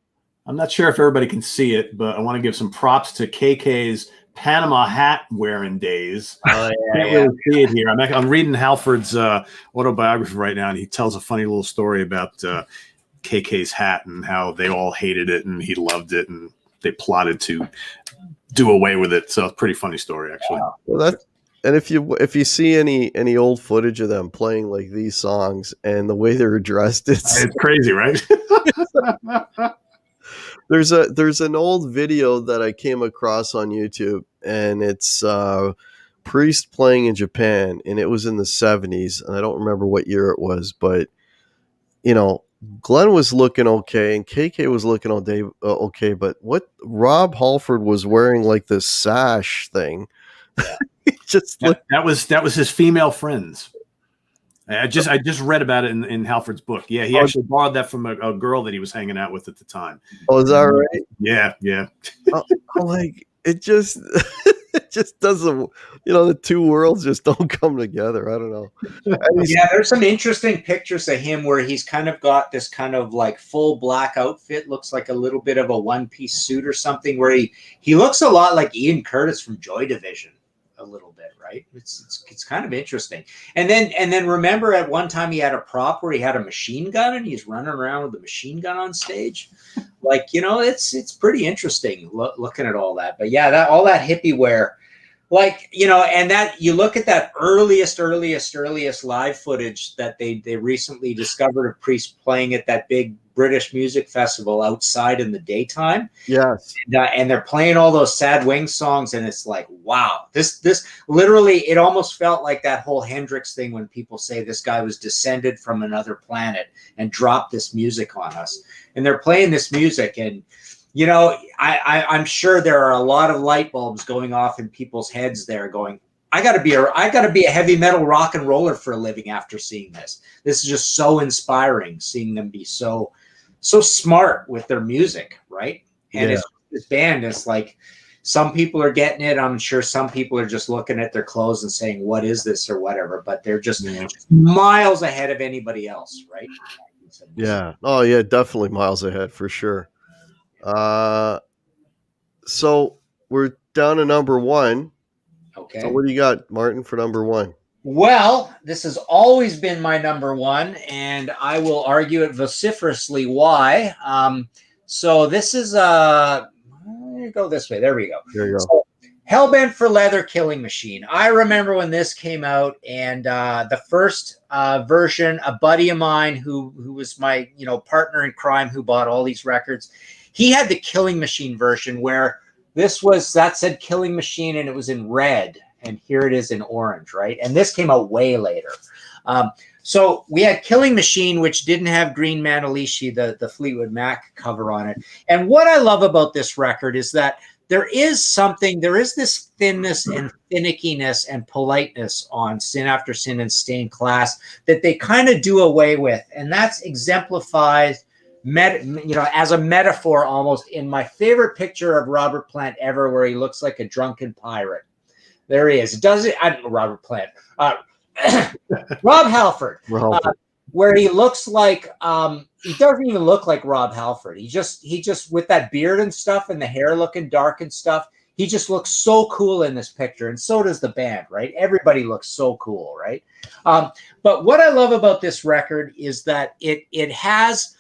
I'm not sure if everybody can see it, but I want to give some props to KK's Panama hat wearing days. Oh, yeah, Can't really see it here. I'm reading Halford's autobiography right now, and he tells a funny little story about KK's hat and how they all hated it and he loved it, and they plotted to do away with it. So it's a pretty funny story, actually. Wow. Well, and if you see any old footage of them playing like these songs and the way they're dressed, it's crazy, right? There's an old video that I came across on YouTube, and it's Priest playing in Japan, and it was in the 70s, and I don't remember what year it was, but Glenn was looking okay, and KK was looking all day okay, but what Rob Halford was wearing, like this sash thing. That was his female friends. I just read about it in Halford's book. Yeah, he actually borrowed that from a girl that he was hanging out with at the time. Oh, is that right? Yeah. I'm like, it just doesn't. The two worlds just don't come together. I don't know. Yeah, there's some interesting pictures of him where he's kind of got this kind of like full black outfit, looks like a little bit of a one-piece suit or something, where he looks a lot like Ian Curtis from Joy Division. A little bit, right? It's kind of interesting. And then remember at one time he had a prop where he had a machine gun and he's running around with a machine gun on stage. Like, it's pretty interesting looking at all that. But yeah, all that hippie wear, like, and that you look at that earliest live footage that they recently discovered of Priest playing at that big British music festival outside in the daytime. Yes. And they're playing all those Sad Wings songs, and it's like, wow, this literally, it almost felt like that whole Hendrix thing when people say this guy was descended from another planet and dropped this music on us. And they're playing this music, and I'm sure there are a lot of light bulbs going off in people's heads there going, I gotta be a heavy metal rock and roller for a living after seeing this. This is just so inspiring, seeing them be so smart with their music, right? And it's this band is like, some people are getting it. I'm sure some people are just looking at their clothes and saying, what is this or whatever, but they're just miles ahead of anybody else, right? Yeah. Oh yeah, definitely miles ahead for sure. So we're down to number one. Okay. So what do you got, Martin, for number one? Well, this has always been my number one, and I will argue it vociferously why. So this is go this way. There we go. There you go. So, Hellbent for Leather, Killing Machine. I remember when this came out, and the first version, a buddy of mine who was my partner in crime, who bought all these records, he had the Killing Machine version where that said Killing Machine, and it was in red, and here it is in orange, right? And this came out way later. So we had Killing Machine, which didn't have Green Manalishi, the Fleetwood Mac cover on it. And what I love about this record is that there is this thinness and finickiness and politeness on Sin After Sin and Stained Class that they kind of do away with. And that's exemplified as a metaphor almost in my favorite picture of Robert Plant ever, where he looks like a drunken pirate. There he is. Robert Plant. Rob Halford. Where he looks like he doesn't even look like Rob Halford. He just with that beard and stuff and the hair looking dark and stuff, he just looks so cool in this picture, and so does the band, right? Everybody looks so cool, right? But what I love about this record is that it has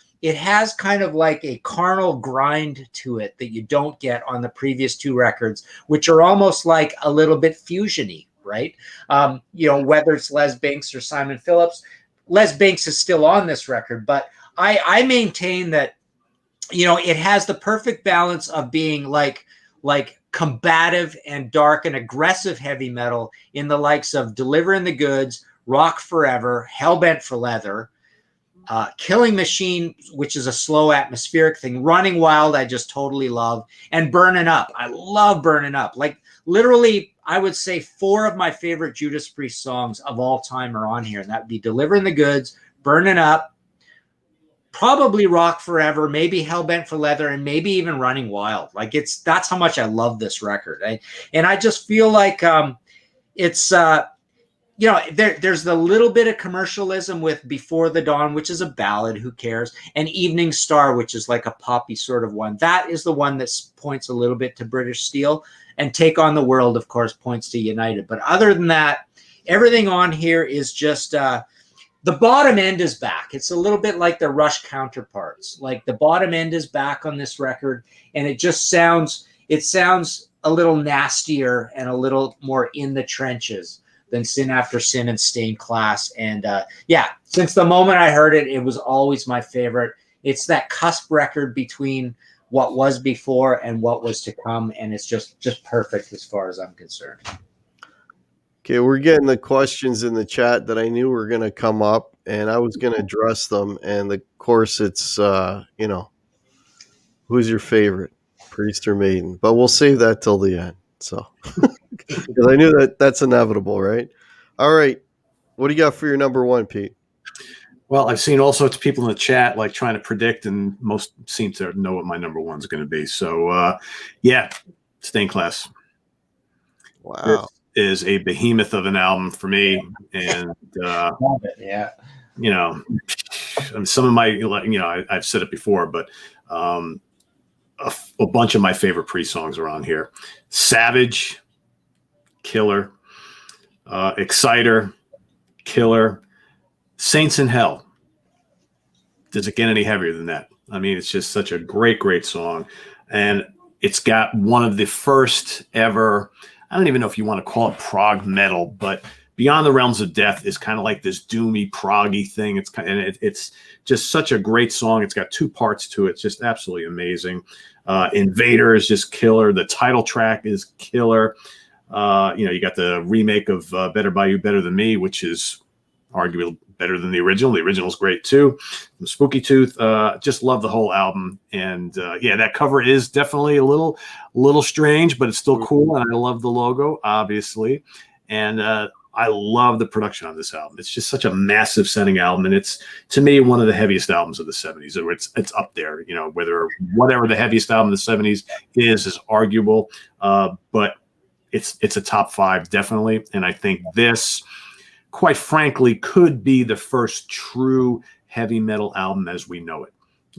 kind of like a carnal grind to it that you don't get on the previous two records, which are almost like a little bit fusiony, right? Whether it's Les Binks or Simon Phillips, Les Binks is still on this record, but I maintain that, you know, it has the perfect balance of being like combative and dark and aggressive heavy metal in the likes of Delivering the Goods, Rock Forever, Hellbent for Leather, Killing Machine, which is a slow atmospheric thing, Running Wild, I just totally love, and Burning Up. I love Burning Up. Like literally, I would say 4 of my favorite Judas Priest songs of all time are on here, and that would be Delivering the Goods, Burning Up, probably Rock Forever, maybe Hellbent for Leather, and maybe even Running Wild. Like that's how much I love this record. And I just feel like it's you know, there's the little bit of commercialism with Before the Dawn, which is a ballad, who cares, and Evening Star, which is like a poppy sort of one. That is the one that points a little bit to British Steel, and Take on the World, of course, points to United. But other than that, everything on here is just the bottom end is back. It's a little bit like the Rush counterparts. Like the bottom end is back on this record, and it sounds a little nastier and a little more in the trenches than Sin After Sin and Stained Class. And yeah, since the moment I heard it, it was always my favorite. It's that cusp record between what was before and what was to come, and it's just perfect as far as I'm concerned. Okay, we're getting the questions in the chat that I knew were going to come up, and I was going to address them. And of course, it's you know, who's your favorite, Priest or Maiden? But we'll save that till the end. So, because I knew that's inevitable, right? All right, what do you got for your number 1, Pete? Well, I've seen all sorts of people in the chat like trying to predict, and most seem to know what my number 1 is going to be. So, yeah, Stained Class. Wow. Is a behemoth of an album for me, and love it. Yeah, you know, some of my, you know, I've said it before, but a bunch of my favorite Priest songs are on here. Savage, killer. Exciter, killer. Saints in Hell. Does it get any heavier than that? I mean, it's just such a great song, and it's got one of the first ever, I don't even know if you want to call it prog metal, but Beyond the Realms of Death is kind of like this doomy, proggy thing. It's just such a great song. It's got 2 parts to it. It's just absolutely amazing. Invader is just killer. The title track is killer. You know, you got the remake of Better By You, Better Than Me, which is arguably better than the original. The original's great too. From Spooky Tooth, just love the whole album. And yeah, that cover is definitely a little strange, but it's still cool. And I love the logo, obviously. And I love the production on this album. It's just such a massive sounding album, and it's, to me, one of the heaviest albums of the 70s. It's up there, you know, whatever the heaviest album of the 70s is arguable, but it's a top 5 definitely. And I think this, quite frankly, could be the first true heavy metal album as we know it.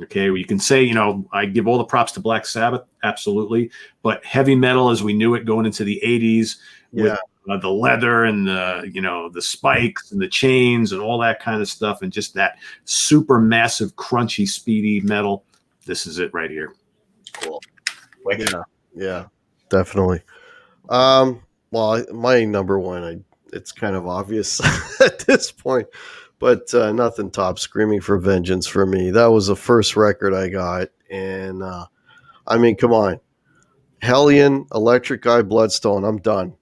Okay, well, you can say, you know, I give all the props to Black Sabbath, absolutely, but heavy metal as we knew it going into the 80s with the leather and the, you know, the spikes and the chains and all that kind of stuff, and just that super massive, crunchy, speedy metal. This is it right here. Cool. Yeah, definitely. Well, my number 1, it's kind of obvious at this point, but nothing tops Screaming for Vengeance for me. That was the first record I got, and I mean, come on, Hellion, Electric Eye, Bloodstone. I'm done.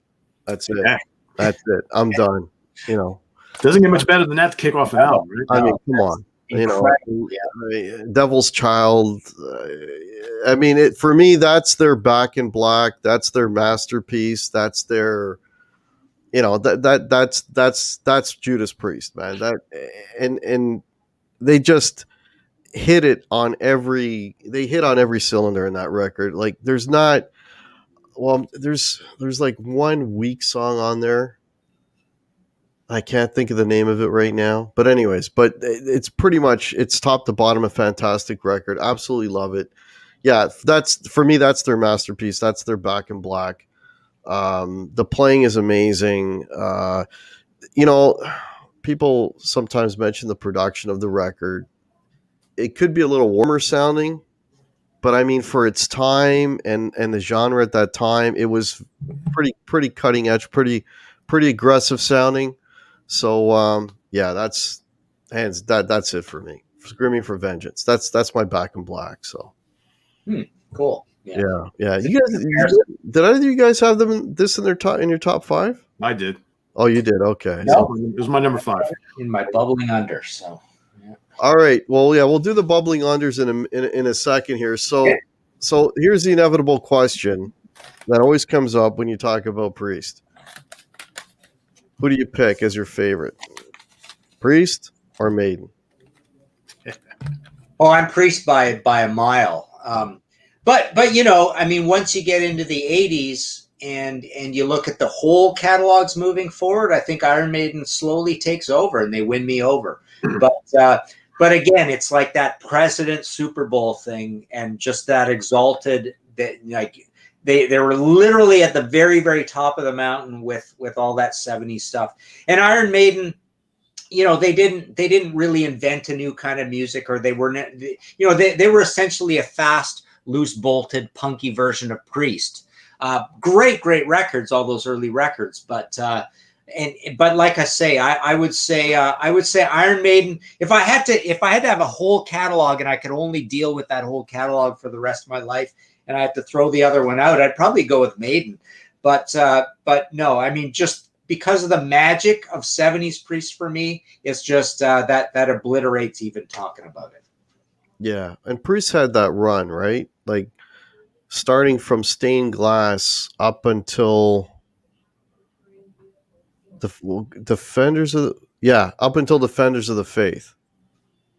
That's it. Yeah. That's it. I'm done. You know, doesn't get much better than that to kick off an album, right? I mean, come on. You know, Devil's Child. I mean, for me, that's their Back in Black. That's their masterpiece. That's their, you know, that's Judas Priest, man. That and they just hit on every cylinder in that record. Like, there's like one weak song on there. I can't think of the name of it right now, but anyways, it's pretty much, it's top to bottom a fantastic record. Absolutely love it. Yeah, that's, for me, that's their masterpiece. That's their Back in Black. The playing is amazing. You know, people sometimes mention the production of the record. It could be a little warmer sounding, but I mean, for its time and the genre at that time, it was pretty cutting edge, pretty aggressive sounding. So yeah, that's Hands that's it for me. Screaming for Vengeance. That's my Back in Black. So Cool. Yeah. yeah. Did either of you guys have this in your top 5? I did. Oh, you did. Okay. No. So, It was my number 5. In my bubbling under. So. Yeah. all right. Well, yeah, we'll do the bubbling unders in a second here. So here's the inevitable question that always comes up when you talk about Priest. Who do you pick as your favorite? Priest or Maiden? Oh, I'm Priest by a mile. But I mean, once you get into the '80s and you look at the whole catalogs moving forward, I think Iron Maiden slowly takes over and they win me over. But again, it's like that President Super Bowl thing and just that exalted that like they were literally at the very, very top of the mountain with all that '70s stuff. And Iron Maiden, they didn't really invent a new kind of music, or they were they were essentially a fast, loose bolted, punky version of Priest. Great records, all those early records, but like I say, I would say Iron Maiden. If I had to have a whole catalog and I could only deal with that whole catalog for the rest of my life, and I had to throw the other one out, I'd probably go with Maiden. But no, I mean, just because of the magic of '70s Priest for me, it's just that obliterates even talking about it. Yeah, and Priest had that run, right? Like starting from Stained Glass up until Defenders of the Faith.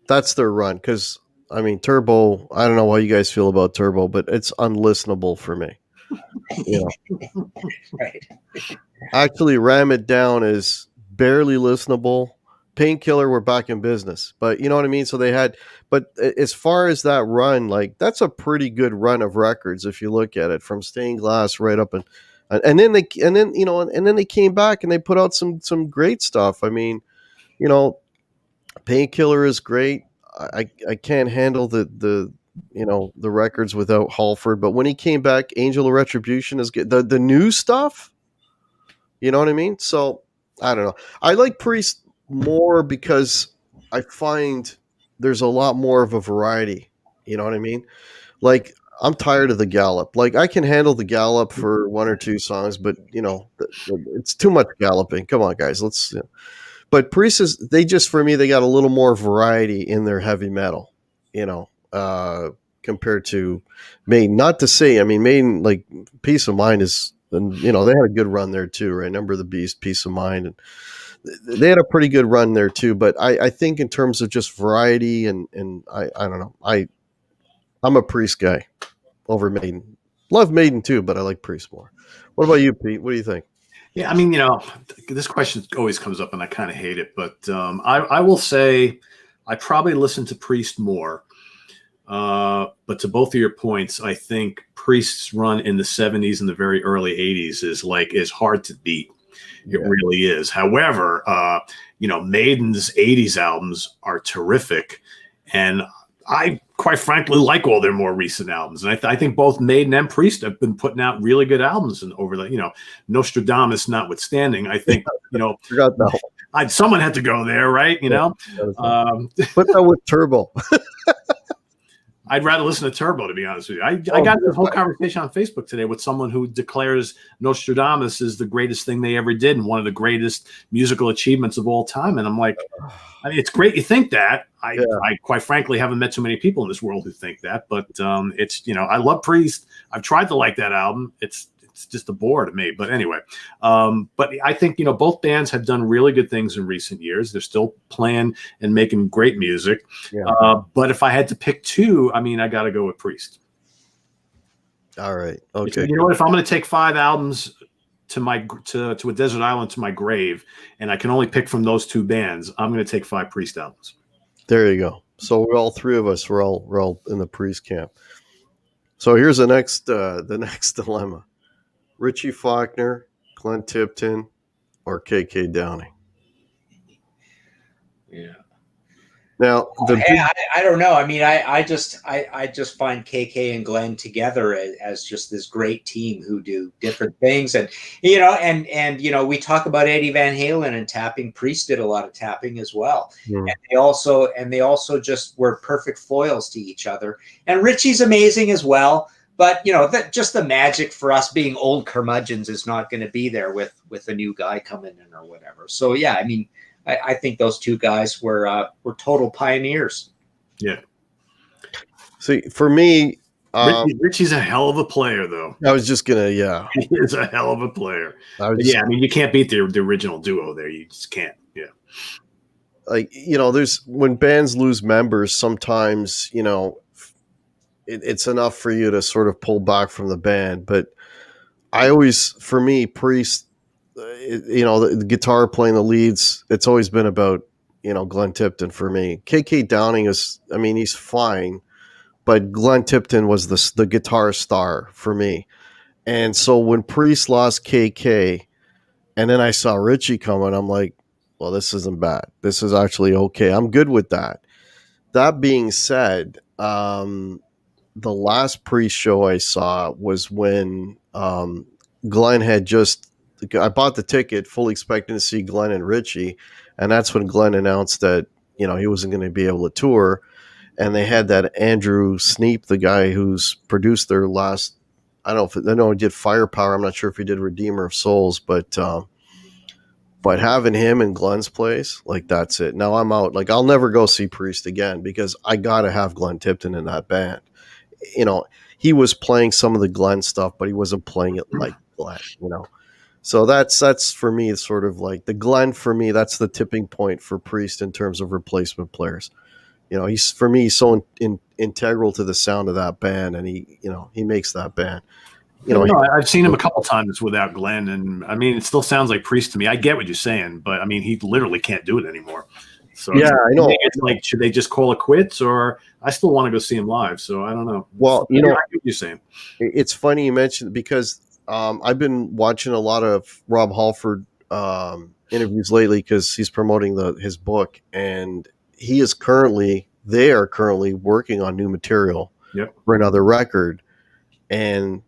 That's their run, because I mean Turbo. I don't know how you guys feel about Turbo, but it's unlistenable for me. Right. Actually, Ram It Down is barely listenable. Painkiller were back in business, but you know what I mean. So they had, but as far as that run, like that's a pretty good run of records if you look at it from Stained Glass right up and then they came back and they put out some great stuff. I mean, Painkiller is great. I can't handle the records without Halford, but when he came back, Angel of Retribution is good. The new stuff. You know what I mean? So I don't know. I like Priest more because I find there's a lot more of a variety. You know what I mean? Like I'm tired of the Gallop. Like I can handle the Gallop for one or two songs, but it's too much galloping. Come on, guys. Let's. But Priest for me, they got a little more variety in their heavy metal. Compared to Maiden. Not to say, I mean, Maiden, like Peace of Mind is. And they had a good run there too, right? Number of the Beast, Peace of Mind, and they had a pretty good run there too. But I think in terms of just variety and I don't know, I'm a Priest guy over Maiden. Love Maiden too, but I like Priest more. What about you, Pete? What do you think? Yeah, I mean, this question always comes up, and I kind of hate it, but I will say I probably listen to Priest more. But to both of your points, I think Priest's run in the '70s and the very early '80s is hard to beat. It really is. However, Maiden's '80s albums are terrific, and I quite frankly like all their more recent albums. And I think both Maiden and Priest have been putting out really good albums, and over the Nostradamus notwithstanding, I think Forgot that. Someone had to go there, right? Put that with Turbo. I'd rather listen to Turbo, to be honest with you. I got this whole conversation on Facebook today with someone who declares Nostradamus is the greatest thing they ever did and one of the greatest musical achievements of all time. And I'm like, I mean, it's great you think that. I quite frankly haven't met too many people in this world who think that. But it's, I love Priest. I've tried to like that album. It's just a bore to me. But anyway, but I think, both bands have done really good things in recent years. They're still playing and making great music. Yeah. But if I had to pick two, I mean, I got to go with Priest. All right. Okay. You know what? If I'm going to take 5 albums to a desert island to my grave, and I can only pick from those 2 bands, I'm going to take 5 Priest albums. There you go. So we're all 3 of us. We're all in the Priest camp. So here's the next dilemma. Richie Faulkner, Glenn Tipton, or KK Downing? Yeah. Now, I don't know. I mean, I just find KK and Glenn together as just this great team who do different things, and we talk about Eddie Van Halen and tapping. Priest did a lot of tapping as well, and they also just were perfect foils to each other. And Richie's amazing as well, but just the magic for us being old curmudgeons is not going to be there with a new guy coming in or whatever. So yeah, I mean. I think those two guys were total pioneers. Yeah. See, for me, Richie's a hell of a player, though. I was just gonna, yeah, he is a hell of a player. I mean, you can't beat the original duo there. You just can't. Yeah. Like there's when bands lose members, sometimes it's enough for you to sort of pull back from the band. But for me, Priest. The guitar playing the leads, it's always been about, Glenn Tipton for me. KK Downing he's fine, but Glenn Tipton was the guitar star for me. And so when Priest lost KK and then I saw Richie coming, I'm like, well, this isn't bad. This is actually okay. I'm good with that. That being said, the last Priest show I saw was when Glenn had I bought the ticket fully expecting to see Glenn and Richie, and that's when Glenn announced that he wasn't going to be able to tour, and they had that Andrew Sneap, the guy who's produced their last. I know he did Firepower. I'm not sure if he did Redeemer of Souls, but having him in Glenn's place, like that's it. Now I'm out. Like I'll never go see Priest again because I gotta have Glenn Tipton in that band. He was playing some of the Glenn stuff, but he wasn't playing it like Glenn. So that's for me sort of like the Glenn for me. That's the tipping point for Priest in terms of replacement players. He's so integral to the sound of that band, and he makes that band. I've seen him a couple times without Glenn, and I mean, it still sounds like Priest to me. I get what you're saying, but I mean, he literally can't do it anymore. So yeah, I know. It's like, should they just call it quits, or I still want to go see him live? So I don't know. Well, I get what you're saying. It's funny you mentioned because. I've been watching a lot of Rob Halford interviews lately because he's promoting his book, and they are currently working on new material for another record. And,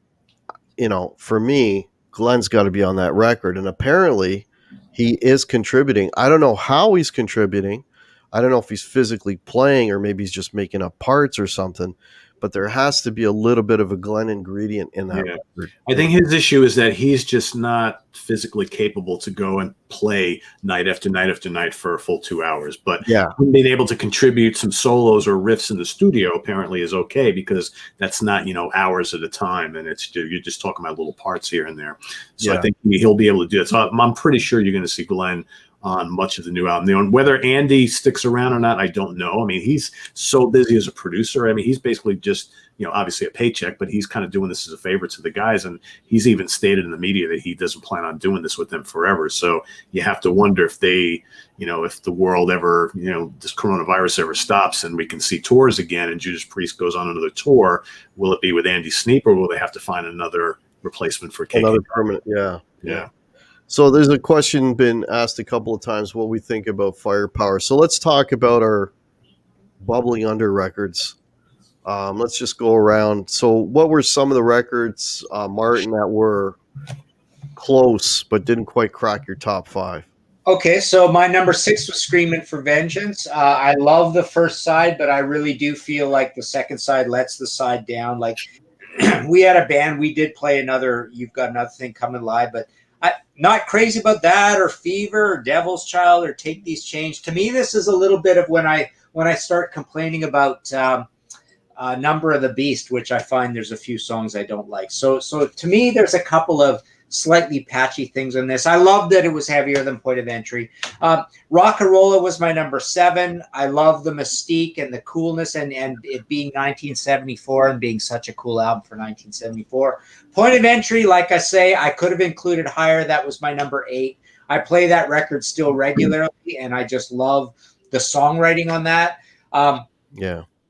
for me, Glenn's got to be on that record. And apparently he is contributing. I don't know how he's contributing. I don't know if he's physically playing or maybe he's just making up parts or something. But there has to be a little bit of a Glenn ingredient in that record. I think his issue is that he's just not physically capable to go and play night after night after night for a full 2 hours. But being able to contribute some solos or riffs in the studio apparently is okay because that's not, hours at a time. And you're just talking about little parts here and there. So I think he'll be able to do it. So I'm pretty sure you're going to see Glenn on much of the new album. Whether Andy sticks around or not, I don't know. I mean, he's so busy as a producer. I mean, he's basically just, obviously a paycheck, but he's kind of doing this as a favor to the guys. And he's even stated in the media that he doesn't plan on doing this with them forever. So you have to wonder if if the world ever, this coronavirus ever stops and we can see tours again and Judas Priest goes on another tour, will it be with Andy Sneap or will they have to find another replacement for KK? Another permanent, yeah. So there's a question been asked a couple of times what we think about Firepower. So let's talk about our Bubbling Under records. Let's just go around. So what were some of the records, Martin, that were close but didn't quite crack your top 5? Okay, so my number 6 was Screaming for Vengeance. I love the first side, but I really do feel like the second side lets the side down. Like we had a band, we did play You've Got Another Thing Coming live, but not crazy about that or Fever or Devil's Child or Take These Chains. To me, this is a little bit of when I start complaining about Number of the Beast, which I find there's a few songs I don't like. So to me, there's a couple of slightly patchy things in this. I love that it was heavier than Point of Entry. Rock-a-Rolla was my number 7. I love the mystique and the coolness and it being 1974 and being such a cool album for 1974. Point of Entry, like I say, I could have included higher. That was my number 8. I play that record still regularly, and I just love the songwriting on that.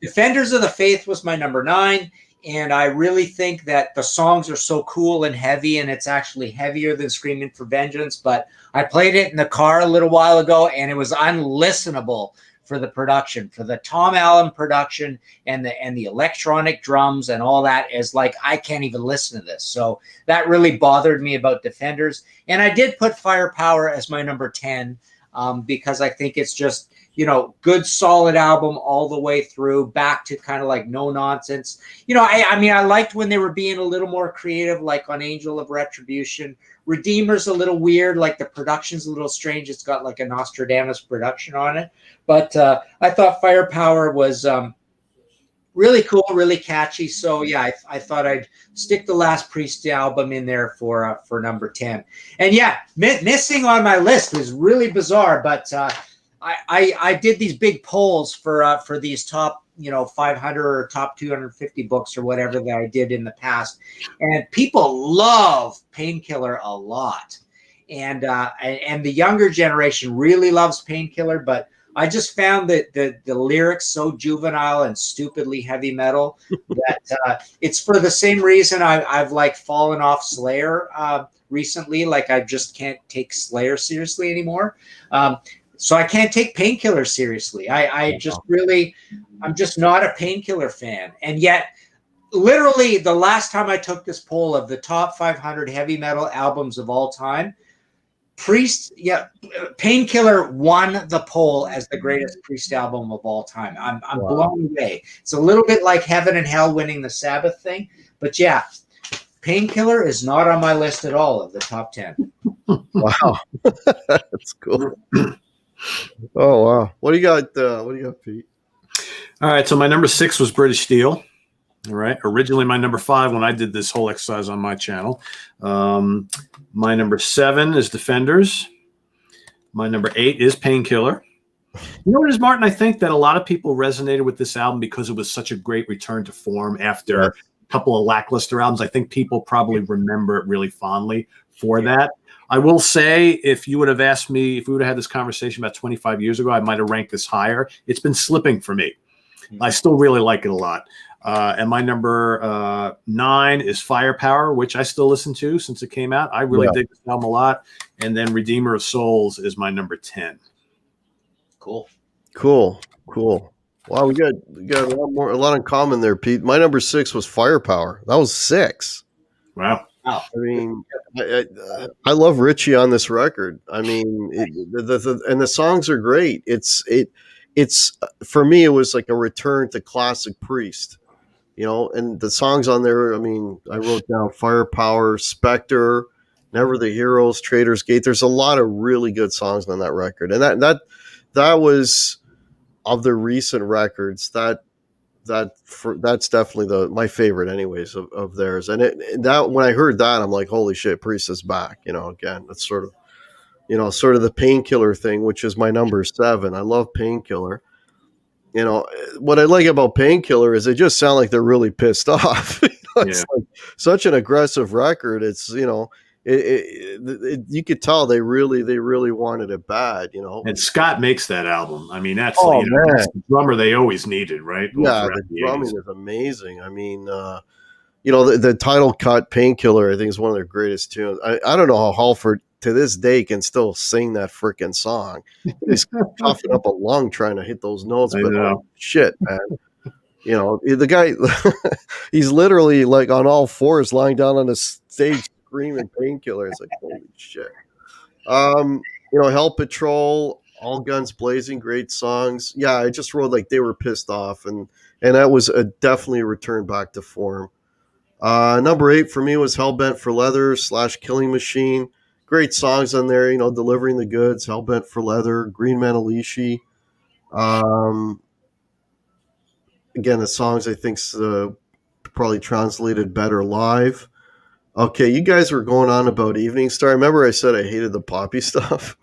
Defenders of the Faith was my number 9. And I really think that the songs are so cool and heavy, and it's actually heavier than Screaming for Vengeance. But I played it in the car a little while ago, and it was unlistenable for the production, for the Tom Allen production and the electronic drums and all that. Is like, I can't even listen to this. So that really bothered me about Defenders. And I did put Firepower as my number 10 because I think it's just, good, solid album all the way through, back to kind of like no nonsense. I mean, I liked when they were being a little more creative, like on Angel of Retribution. Redeemer's a little weird, like the production's a little strange. It's got like a Nostradamus production on it. But I thought Firepower was really cool, really catchy. So yeah, I thought I'd stick the Last Priest album in there for number 10. And yeah, missing on my list is really bizarre, but I did these big polls for these top 500 or top 250 books or whatever that I did in the past, and people love Painkiller a lot, and the younger generation really loves Painkiller, but I just found that the lyrics so juvenile and stupidly heavy metal that it's for the same reason I've like fallen off Slayer recently. Like, I just can't take Slayer seriously anymore. So I can't take Painkiller seriously. I'm just not a Painkiller fan. And yet, literally, the last time I took this poll of the top 500 heavy metal albums of all time, Painkiller won the poll as the greatest Priest album of all time. I'm blown away. It's a little bit like Heaven and Hell winning the Sabbath thing. But yeah, Painkiller is not on my list at all of the top 10. Wow. That's cool. Oh wow! What do you got? Pete? All right, so my number 6 was British Steel. All right, originally my number 5 when I did this whole exercise on my channel. My number 7 is Defenders. My number 8 is Painkiller. You know what it is, Martin? I think that a lot of people resonated with this album because it was such a great return to form after a couple of lackluster albums. I think people probably remember it really fondly for that. I will say, if you would have asked me, if we would have had this conversation about 25 years ago, I might have ranked this higher. It's been slipping for me. I still really like it a lot. And my number 9 is Firepower, which I still listen to since it came out. I really dig this album a lot. And then Redeemer of Souls is my number 10. Cool. Wow, we got a lot in common there, Pete. My number 6 was Firepower. That was 6. Wow. I mean, I love Richie on this record. I mean, and the songs are great. It's for me, it was like a return to classic Priest, and the songs on there. I mean, I wrote down Firepower, Spectre, Never the Heroes, Traitor's Gate. There's a lot of really good songs on that record, and that was of the recent records that's definitely my favorite anyways of theirs. And that when I heard that, I'm like, holy shit, Priest is back. Again, that's sort of the Painkiller thing, which is my number 7. I love Painkiller. What I like about Painkiller is they just sound like they're really pissed off. It's like such an aggressive record. It's, you could tell they really wanted it bad, And Scott makes that album. I mean, that's that's the drummer they always needed, right? Yeah, the drumming is amazing. I mean, the title cut Painkiller, I think, is one of their greatest tunes. I don't know how Halford to this day can still sing that freaking song. He's coughing up a lung trying to hit those notes, but shit, man. The guy, he's literally like on all fours lying down on the stage screaming Painkiller. It's like, holy shit. Hell Patrol, All Guns Blazing, great songs. Yeah, I just wrote like they were pissed off, and that was definitely a return back to form. Number 8 for me was Hellbent for Leather / Killing Machine. Great songs on there, Delivering the Goods, Hellbent for Leather, Green Manalishi. Again, the songs I think probably translated better live. Okay, you guys were going on about Evening Star. Remember I said I hated the poppy stuff?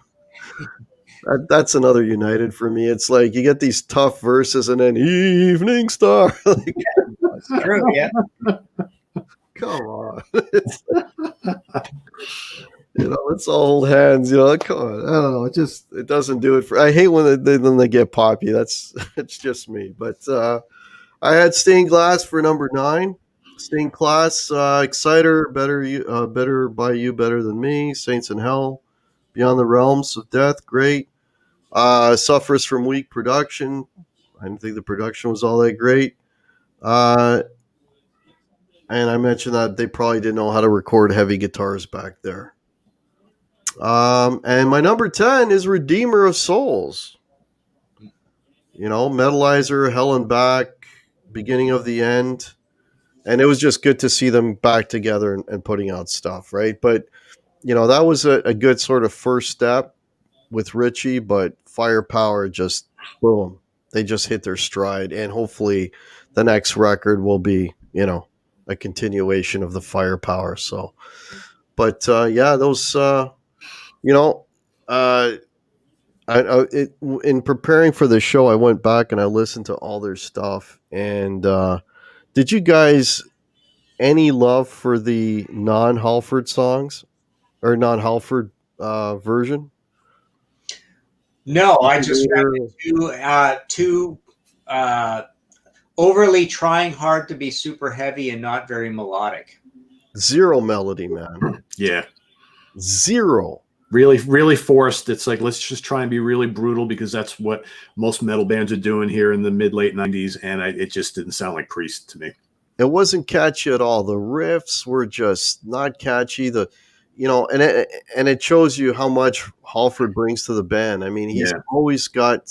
That's another United for me. It's like you get these tough verses and then Evening Star. Like, that's true, yeah. Come on. Let's all hold hands. Come on. I don't know. It doesn't do it for. I hate when they get poppy. It's just me. But I had Stained Glass for number 9. Stained Glass, Exciter, Better by You, Better Than Me, Saints in Hell, Beyond the Realms of Death, great. Suffers from weak production. I didn't think the production was all that great. And I mentioned that they probably didn't know how to record heavy guitars back there. And my number 10 is Redeemer of Souls. Metalizer, Hell and Back, Beginning of the End. And it was just good to see them back together and putting out stuff, right? But, that was a good sort of first step with Richie, but Firepower just, boom, they just hit their stride. And hopefully the next record will be, a continuation of the Firepower. So, but yeah, those, in preparing for the show, I went back and I listened to all their stuff. And did you guys any love for the non-Halford songs or non-Halford version? No, I just found it too overly trying hard to be super heavy and not very melodic. Zero melody, man. Yeah. Zero. Really, really forced. It's like, let's just try and be really brutal because that's what most metal bands are doing here in the mid-late 90s. And it just didn't sound like Priest to me. It wasn't catchy at all. The riffs were just not catchy. And it shows you how much Halford brings to the band. I mean, he's always got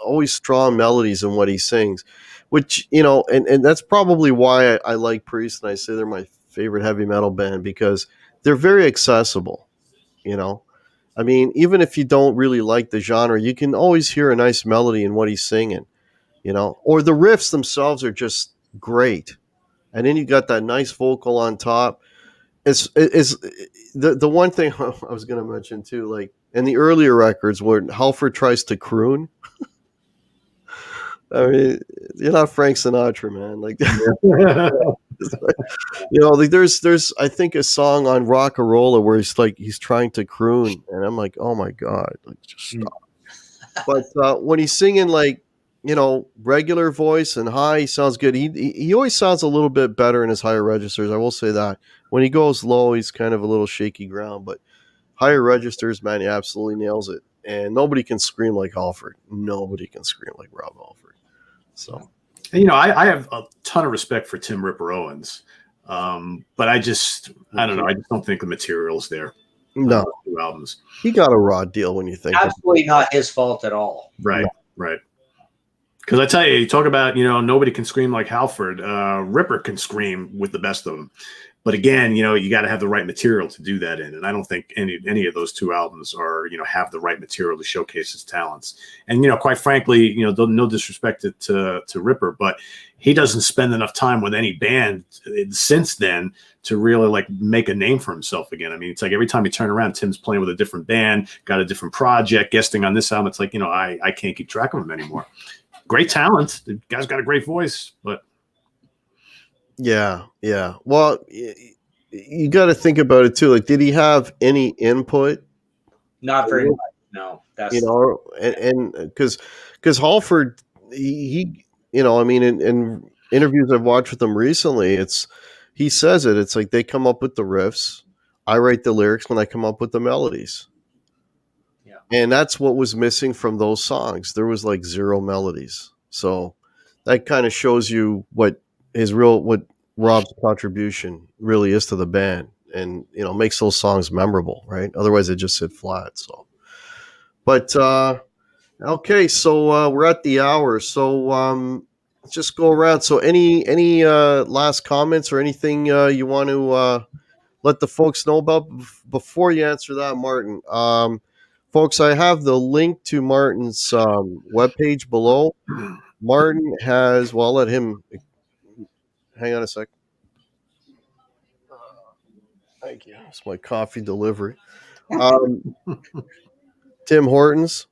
always strong melodies in what he sings, which, and that's probably why I like Priest and I say they're my favorite heavy metal band because they're very accessible. I mean, even if you don't really like the genre, you can always hear a nice melody in what he's singing, or the riffs themselves are just great. And then you got that nice vocal on top. It's the one thing I was going to mention too, like in the earlier records where Halford tries to croon. I mean, you're not Frank Sinatra, man. Like, like there's I think a song on Rock-a-Rolla where he's trying to croon, and I'm like, oh my god, like just stop. But when he's singing regular voice and high, he sounds good. He always sounds a little bit better in his higher registers. I will say that. When he goes low, he's kind of a little shaky ground, but higher registers, man, he absolutely nails it. And nobody can scream like Halford. Nobody can scream like Rob Halford. So, I have a ton of respect for Tim Ripper Owens, but I don't know. I just don't think the material's there. No, two albums. He got a raw deal when you think. Absolutely not his fault at all. Right, right. Because I tell you talk about nobody can scream like Halford. Ripper can scream with the best of them. But again, you got to have the right material to do that in, and I don't think any of those two albums are have the right material to showcase his talents. And quite frankly, no disrespect to Ripper, but he doesn't spend enough time with any band since then to really make a name for himself again. I mean, it's like every time you turn around, Tim's playing with a different band, got a different project, guesting on this album. It's like I can't keep track of him anymore. Great talent, the guy's got a great voice, but. Yeah. Well, you got to think about it too. Like, did he have any input? Not very much. No, that's and because Halford, he I mean, in interviews I've watched with him recently, he says it. It's like they come up with the riffs. I write the lyrics when I come up with the melodies. Yeah, and that's what was missing from those songs. There was zero melodies. So that kind of shows you what Rob's contribution really is to the band, and makes those songs memorable, right? Otherwise they just sit flat. So, but okay, so we're at the hour, so let's just go around. So any last comments or anything you want to let the folks know about before you answer that, Martin? Folks, I have the link to Martin's webpage below. Martin has, well, I'll let him. Hang on a sec. Thank you. It's my coffee delivery. Tim Hortons.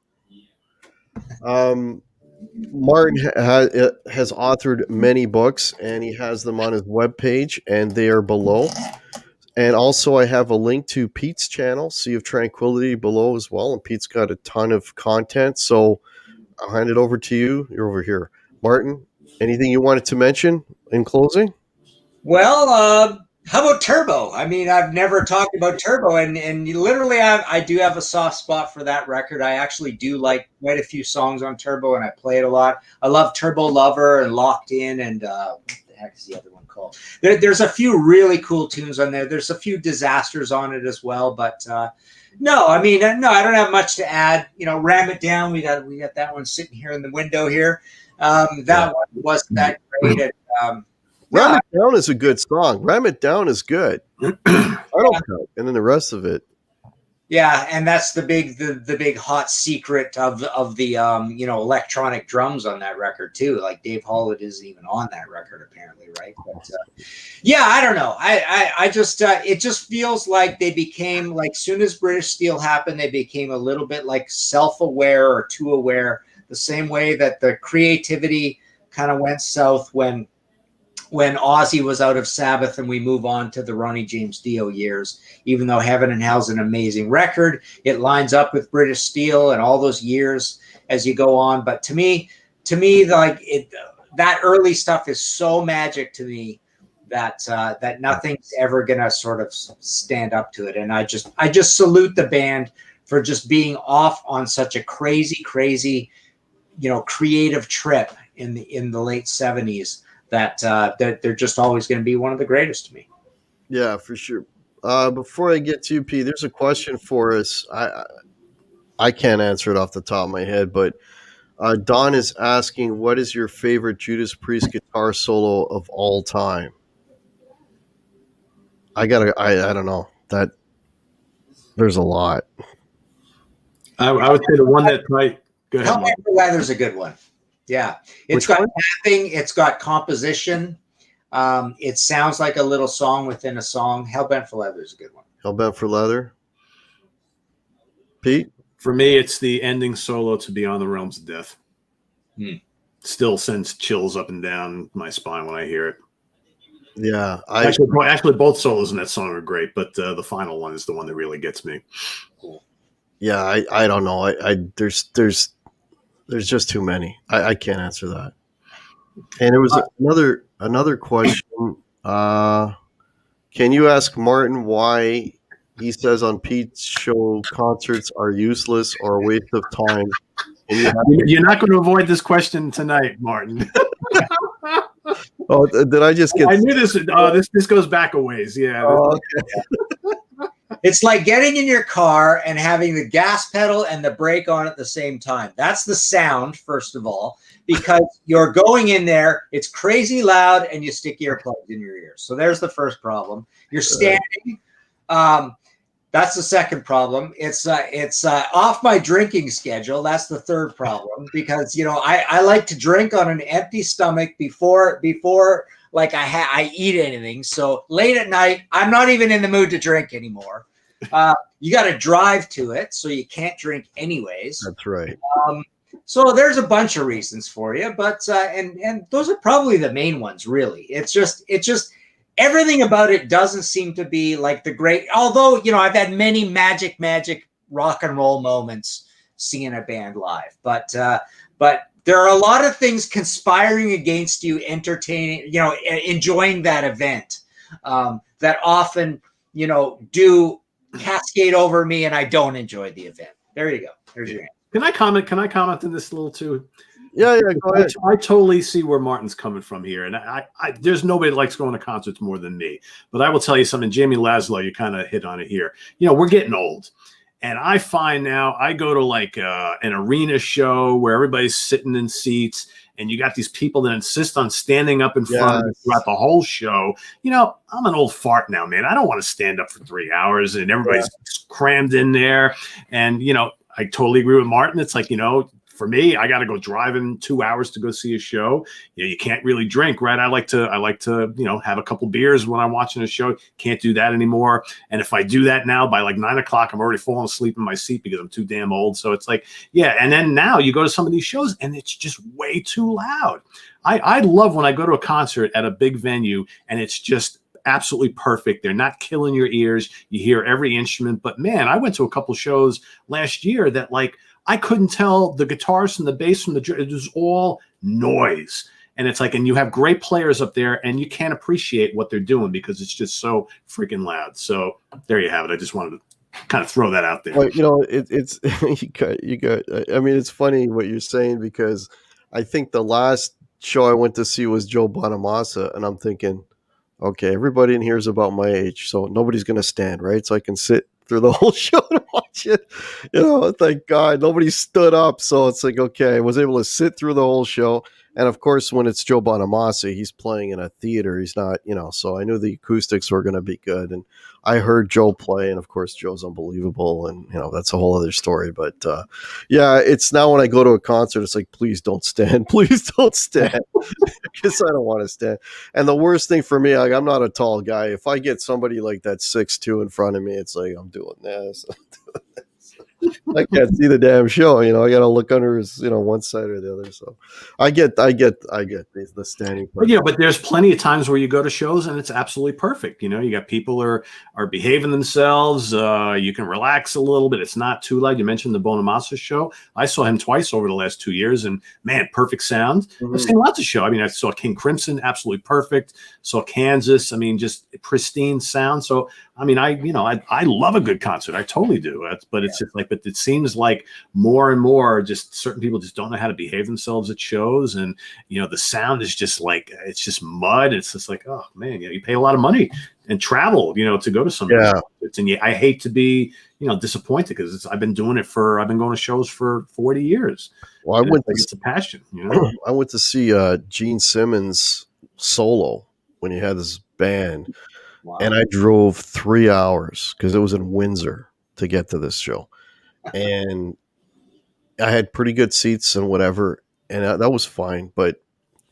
Martin has authored many books, and he has them on his webpage, and they are below. And also, I have a link to Pete's channel, Sea of Tranquility, below as well. And Pete's got a ton of content, so I'll hand it over to you. You're over here. Martin, anything you wanted to mention in closing? Well, How about Turbo? I mean, I've never talked about Turbo, and literally, I do have a soft spot for that record. I actually do like quite a few songs on Turbo, and I play it a lot. I love Turbo Lover and Locked In, and what the heck is the other one called? There's a few really cool tunes on there. There's a few disasters on it as well, but no, I mean, no, I don't have much to add. Ram It Down. We got that one sitting here in the window here. That one wasn't that great. And, Ram It Down is a good song. Ram It Down is good. I don't cut, and then the rest of it. Yeah, and that's the big hot secret of the electronic drums on that record too. Like Dave Hollett isn't even on that record apparently, right? But yeah, I don't know. I just it just feels like they became like soon as British Steel happened, they became a little bit like self-aware or too aware. The same way that the creativity kind of went south when Ozzy was out of Sabbath and we move on to the Ronnie James Dio years. Even though Heaven and Hell's an amazing record, it lines up with British Steel and all those years as you go on. But to me, like that early stuff is so magic to me that that nothing's ever gonna sort of stand up to it. And I just salute the band for just being off on such a crazy, creative trip in the late 70s. That they're just always going to be one of the greatest to me. Yeah, for sure. Before I get to you, P, there's a question for us. I can't answer it off the top of my head, but Don is asking, what is your favorite Judas Priest guitar solo of all time? I don't know. That there's a lot. I would say the one that might go ahead. Hell Bent for Leather's a good one. Yeah, it's got mapping, it's got composition. It sounds like a little song within a song. Hell Bent for Leather is a good one. Hell Bent for Leather. Pete? For me, it's the ending solo to Beyond the Realms of Death. Still sends chills up and down my spine when I hear it. Yeah, actually, both solos in that song are great, but the final one is the one that really gets me. Cool. Yeah, I don't know. There's just too many. I can't answer that. And there was another question. Can you ask Martin why he says on Pete's show concerts are useless or a waste of time? You're not going to avoid this question tonight, Martin. Oh, did I just get? I knew this. This goes back a ways. Yeah. Oh, okay. It's like getting in your car and having the gas pedal and the brake on at the same time. That's the sound, first of all, because you're going in there, it's crazy loud, and you stick earplugs in your ears. So there's the first problem. You're standing. That's the second problem. It's off my drinking schedule. That's the third problem because I like to drink on an empty stomach before like I eat anything. So late at night, I'm not even in the mood to drink anymore. You got to drive to it, so you can't drink anyways. That's right. So there's a bunch of reasons for you, but and those are probably the main ones. Really, it's just everything about it doesn't seem to be like the great. Although I've had many magic rock and roll moments seeing a band live, but there are a lot of things conspiring against you entertaining, enjoying that event that often, do cascade over me and I don't enjoy the event. There you go. There's your answer. Can I comment on this a little too? Yeah, go ahead. I totally see where Martin's coming from here. And I there's nobody that likes going to concerts more than me. But I will tell you something, Jamie Laszlo, you kind of hit on it here. We're getting old. And I find now I go to like an arena show where everybody's sitting in seats and you got these people that insist on standing up in front of me throughout the whole show. I'm an old fart now, man. I don't want to stand up for 3 hours and everybody's crammed in there. And, I totally agree with Martin. It's like, for me, I got to go driving 2 hours to go see a show. You can't really drink, right? I like to, have a couple beers when I'm watching a show. Can't do that anymore. And if I do that now, by like 9 o'clock, I'm already falling asleep in my seat because I'm too damn old. So it's like, And then now you go to some of these shows and it's just way too loud. I love when I go to a concert at a big venue and it's just absolutely perfect. They're not killing your ears. You hear every instrument. But man, I went to a couple shows last year that like I couldn't tell the guitars from the bass from it was all noise. And it's like, and you have great players up there, and you can't appreciate what they're doing because it's just so freaking loud. So there you have it. I just wanted to kind of throw that out there. Well, you know, it's you got. I mean, it's funny what you're saying because I think the last show I went to see was Joe Bonamassa, and I'm thinking, okay, everybody in here is about my age, so nobody's gonna stand, right? So I can sit through the whole show to watch it. You know, thank God nobody stood up, so it's like okay, I was able to sit through the whole show. And of course, when it's Joe Bonamassa, he's playing in a theater. He's not, you know, so I knew the acoustics were going to be good. And I heard Joe play, and of course, Joe's unbelievable. And, you know, that's a whole other story. But yeah, it's now when I go to a concert, it's like, please don't stand. Please don't stand. Because I don't want to stand. And the worst thing for me, like, I'm not a tall guy. If I get somebody like that 6'2" in front of me, it's like, I'm doing this. I can't see the damn show, you know. I got to look under his, you know, one side or the other. So, I get the standing. But yeah, but there's plenty of times where you go to shows and it's absolutely perfect. You know, you got people are behaving themselves. You can relax a little bit. It's not too loud. You mentioned the Bonamassa show. I saw him twice over the last 2 years, and man, perfect sound. I've seen lots of shows. I mean, I saw King Crimson, absolutely perfect. Saw Kansas. I mean, just pristine sound. So, I mean, I love a good concert. I totally do. But it's just like, but it seems like more and more, just certain people just don't know how to behave themselves at shows, and you know, the sound is just like it's just mud. It's just like, oh man, you know, you pay a lot of money and travel, you know, to go to some concerts, and I hate to be, you know, disappointed because I've been going to shows for 40 years. Well, it's a passion, you know. I went to see Gene Simmons solo when he had his band. Wow. And I drove 3 hours because it was in Windsor to get to this show. And I had pretty good seats and whatever, and that was fine. But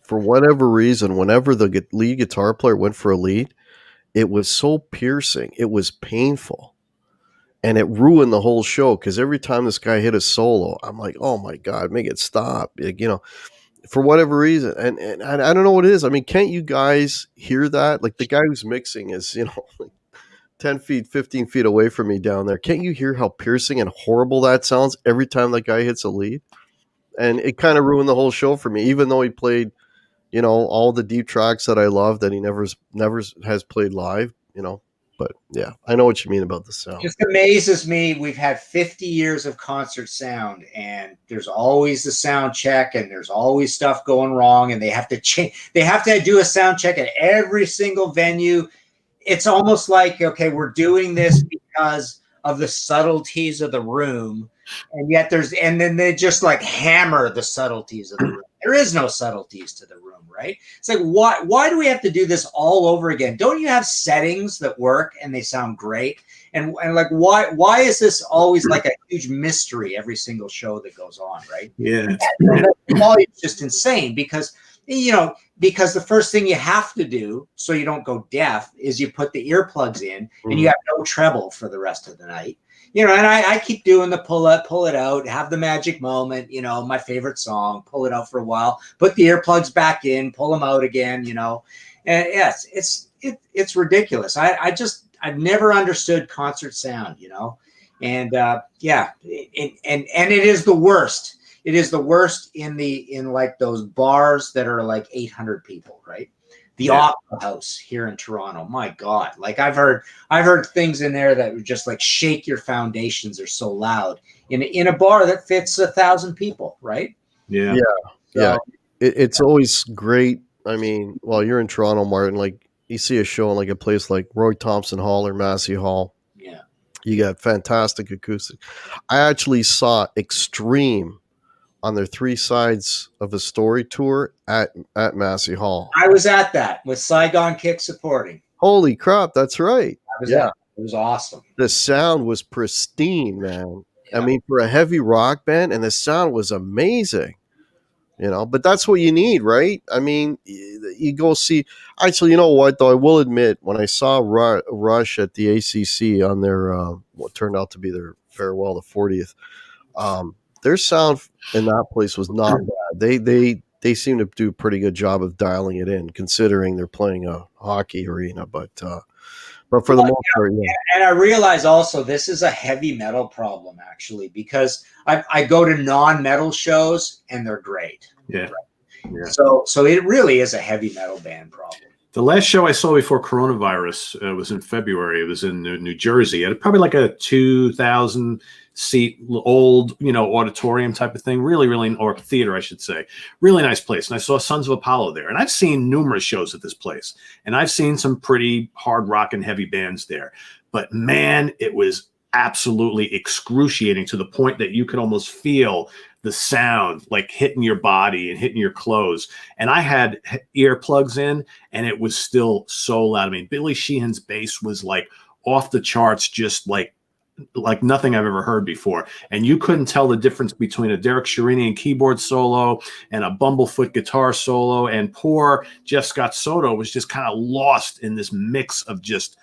for whatever reason, whenever the lead guitar player went for a lead, it was so piercing. It was painful. And it ruined the whole show because every time this guy hit a solo, I'm like, oh my God, make it stop. Like, you know, for whatever reason. And I don't know what it is. I mean, can't you guys hear that? Like the guy who's mixing is, you know, like 10 feet, 15 feet away from me down there. Can't you hear how piercing and horrible that sounds every time that guy hits a lead? And it kind of ruined the whole show for me, even though he played, you know, all the deep tracks that I love that he never has played live, you know. But yeah, I know what you mean about the sound. Just amazes me. We've had 50 years of concert sound, and there's always the sound check, and there's always stuff going wrong, and they have to change. They have to do a sound check at every single venue. It's almost like, okay, we're doing this because of the subtleties of the room, and then they just like hammer the subtleties of the room. There is no subtleties to the room, right? It's like, why do we have to do this all over again? Don't you have settings that work and they sound great? And like, why is this always like a huge mystery every single show that goes on, right? Yeah. And the volume's just insane because, you know, because the first thing you have to do so you don't go deaf is you put the earplugs in and you have no treble for the rest of the night. You know, and I keep doing the pull it out, have the magic moment, you know, my favorite song, pull it out for a while, put the earplugs back in, pull them out again, you know. And yes, it's ridiculous. I've never understood concert sound, you know. And yeah, and it is the worst. It is the worst in like those bars that are like 800 people, right? The Opera House here in Toronto. My God, like I've heard things in there that would just like shake your foundations. They're so loud in a bar that fits 1,000 people, right? Yeah, yeah. It's always great. I mean, while you're in Toronto, Martin, like you see a show in like a place like Roy Thompson Hall or Massey Hall. Yeah, you got fantastic acoustic. I actually saw Extreme on their 3 Sides of a Story tour at Massey Hall. I was at that with Saigon Kick supporting. Holy crap, that's right. It was awesome. The sound was pristine, man. Yeah. I mean, for a heavy rock band, and the sound was amazing. You know, but that's what you need, right? I mean, you go see. Actually, you know what, though? I will admit, when I saw Rush at the ACC on their, what turned out to be their farewell, the 40th, their sound in that place was not bad. They seem to do a pretty good job of dialing it in, considering they're playing a hockey arena. But for the most part, yeah. And I realize also this is a heavy metal problem, actually, because I go to non-metal shows and they're great. Yeah. Right? Yeah. So it really is a heavy metal band problem. The last show I saw before coronavirus was in February. It was in New Jersey. It had probably like a 2,000 seat old, auditorium type of thing. Really, really, or theater, I should say. Really nice place. And I saw Sons of Apollo there. And I've seen numerous shows at this place. And I've seen some pretty hard rock and heavy bands there. But man, it was absolutely excruciating to the point that you could almost feel the sound like hitting your body and hitting your clothes. And I had earplugs in and it was still so loud. I mean, Billy Sheehan's bass was like off the charts, just like nothing I've ever heard before. And you couldn't tell the difference between a Derek Sherinian keyboard solo and a Bumblefoot guitar solo. And poor Jeff Scott Soto was just kind of lost in this mix of just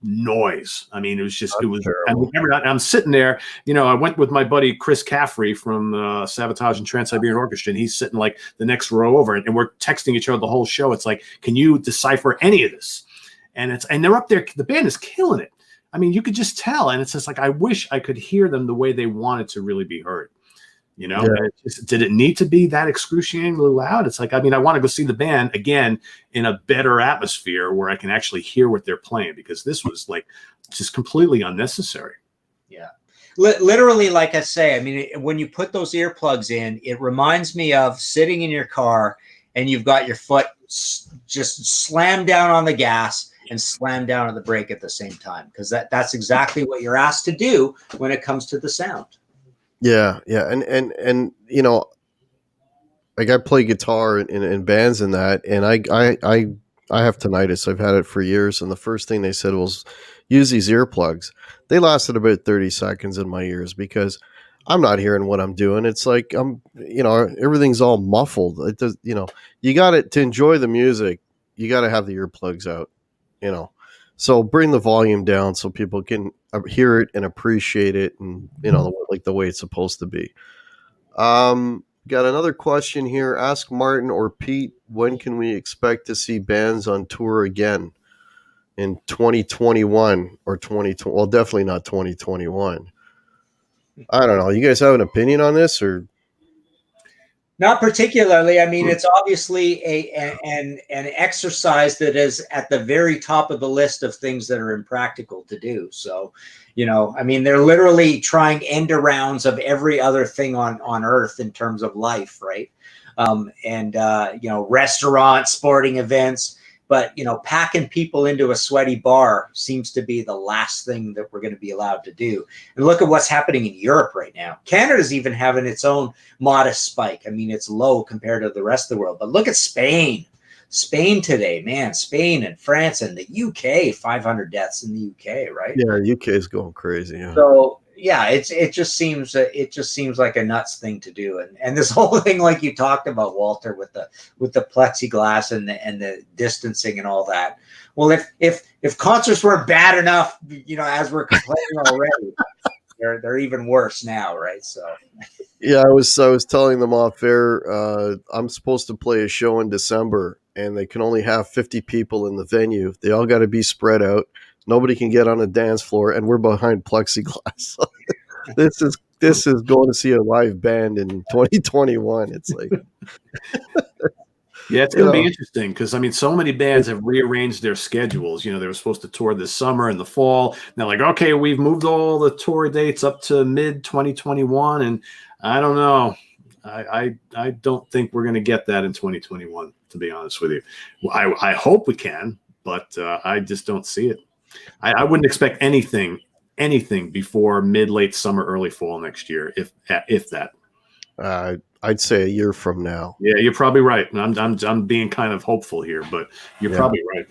noise. I mean, I'm sitting there, I went with my buddy Chris Caffrey from Sabotage and Trans-Siberian Orchestra, and he's sitting like the next row over, and we're texting each other the whole show. It's like, can you decipher any of this? And they're up there, the band is killing it. I mean, you could just tell, and it's just like, I wish I could hear them the way they wanted to really be heard. Did it need to be that excruciatingly loud? It's like, I mean, I want to go see the band again in a better atmosphere where I can actually hear what they're playing, because this was like just completely unnecessary. Yeah. Literally, like I say, I mean, when you put those earplugs in, it reminds me of sitting in your car and you've got your foot just slammed down on the gas and slam down on the brake at the same time, because that's exactly what you're asked to do when it comes to the sound. Yeah, and like I play guitar in bands and that, and I have tinnitus. I've had it for years, and the first thing they said was use these earplugs. They lasted about 30 seconds in my ears because I'm not hearing what I'm doing. It's like everything's all muffled. It does, you got it to enjoy the music. You got to have the earplugs out, So bring the volume down so people can hear it and appreciate it, and like the way it's supposed to be. Got another question here. Ask Martin or Pete, when can we expect to see bands on tour again? In 2021 or 2020? Well, definitely not 2021. I don't know. You guys have an opinion on this, or? Not particularly. I mean, it's obviously an exercise that is at the very top of the list of things that are impractical to do. So, I mean, they're literally trying end arounds of every other thing on earth in terms of life, right? Restaurants, sporting events. But, packing people into a sweaty bar seems to be the last thing that we're going to be allowed to do. And look at what's happening in Europe right now. Canada's even having its own modest spike. I mean, it's low compared to the rest of the world. But look at Spain. Spain today, man. Spain and France and the UK, 500 deaths in the UK, right? Yeah, UK is going crazy. Yeah. So, yeah, it just seems like a nuts thing to do, and this whole thing, like you talked about, Walter, with the plexiglass and the distancing and all that. Well, if concerts weren't bad enough, as we're complaining already, they're even worse now, right? So, yeah, I was telling them off air. I'm supposed to play a show in December, and they can only have 50 people in the venue. They all got to be spread out. Nobody can get on a dance floor, and we're behind plexiglass. This is going to see a live band in 2021. It's like, yeah, it's going to be interesting because, I mean, so many bands have rearranged their schedules. They were supposed to tour this summer and the fall. They're like, okay, we've moved all the tour dates up to mid 2021, and I don't know. I don't think we're going to get that in 2021. To be honest with you, I hope we can, but I just don't see it. I wouldn't expect anything before late summer, early fall next year, if that. I'd say a year from now. Yeah, you're probably right. I'm being kind of hopeful here, but you're probably right.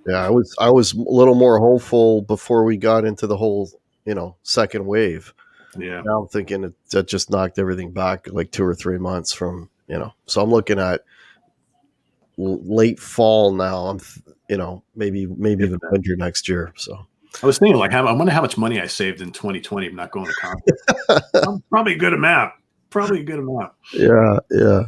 Yeah, I was a little more hopeful before we got into the whole second wave. Yeah. Now I'm thinking that just knocked everything back like 2 or 3 months from So I'm looking at late fall now. I'm maybe even winter next year. So I was thinking, like, I wonder how much money I saved in 2020 not going to concerts. Probably a good amount. Yeah.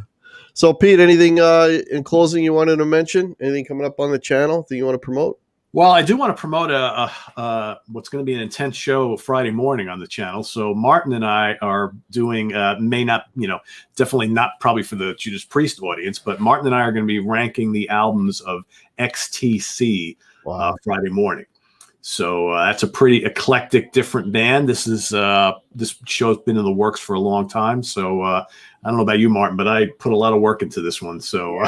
So Pete, anything in closing you wanted to mention? Anything coming up on the channel that you want to promote? Well, I do want to promote what's going to be an intense show Friday morning on the channel. So Martin and I are doing, definitely not probably for the Judas Priest audience, but Martin and I are going to be ranking the albums of XTC Friday morning. So that's a pretty eclectic, different band. This show's been in the works for a long time. So I don't know about you, Martin, but I put a lot of work into this one. So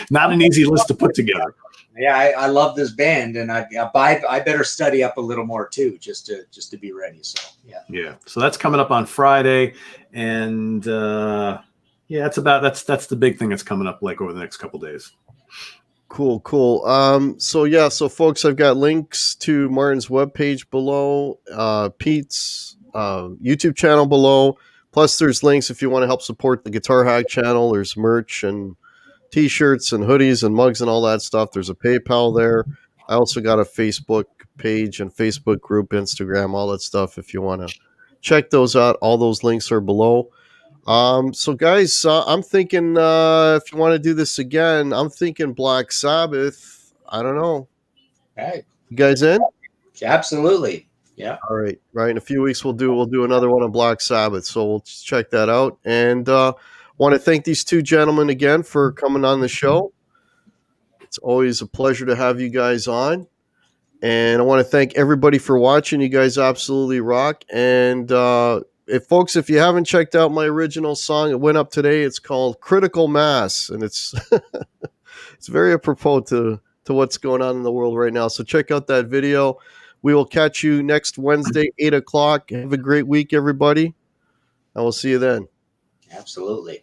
not an easy list to put together. Yeah, I love this band, and I better study up a little more too, just to be ready. So yeah. So that's coming up on Friday, and that's the big thing that's coming up like over the next couple days. Cool. So folks, I've got links to Martin's webpage below, Pete's YouTube channel below. Plus, there's links if you want to help support the Guitar Hack channel. There's merch and T-shirts and hoodies and mugs and all that stuff. There's a PayPal there. I also got a Facebook page and Facebook group, Instagram, all that stuff. If you want to check those out, all those links are below. So guys, I'm thinking if you want to do this again, I'm thinking Black Sabbath. I don't know. Hey, you guys in? Absolutely. Yeah. All right. Right. In a few weeks, we'll do another one on Black Sabbath. So we'll check that out. And want to thank these two gentlemen again for coming on the show. It's always a pleasure to have you guys on. And I want to thank everybody for watching. You guys absolutely rock. And if you haven't checked out my original song, it went up today. It's called Critical Mass. And it's it's very apropos to what's going on in the world right now. So check out that video. We will catch you next Wednesday, 8 o'clock. Have a great week, everybody. And we'll see you then. Absolutely.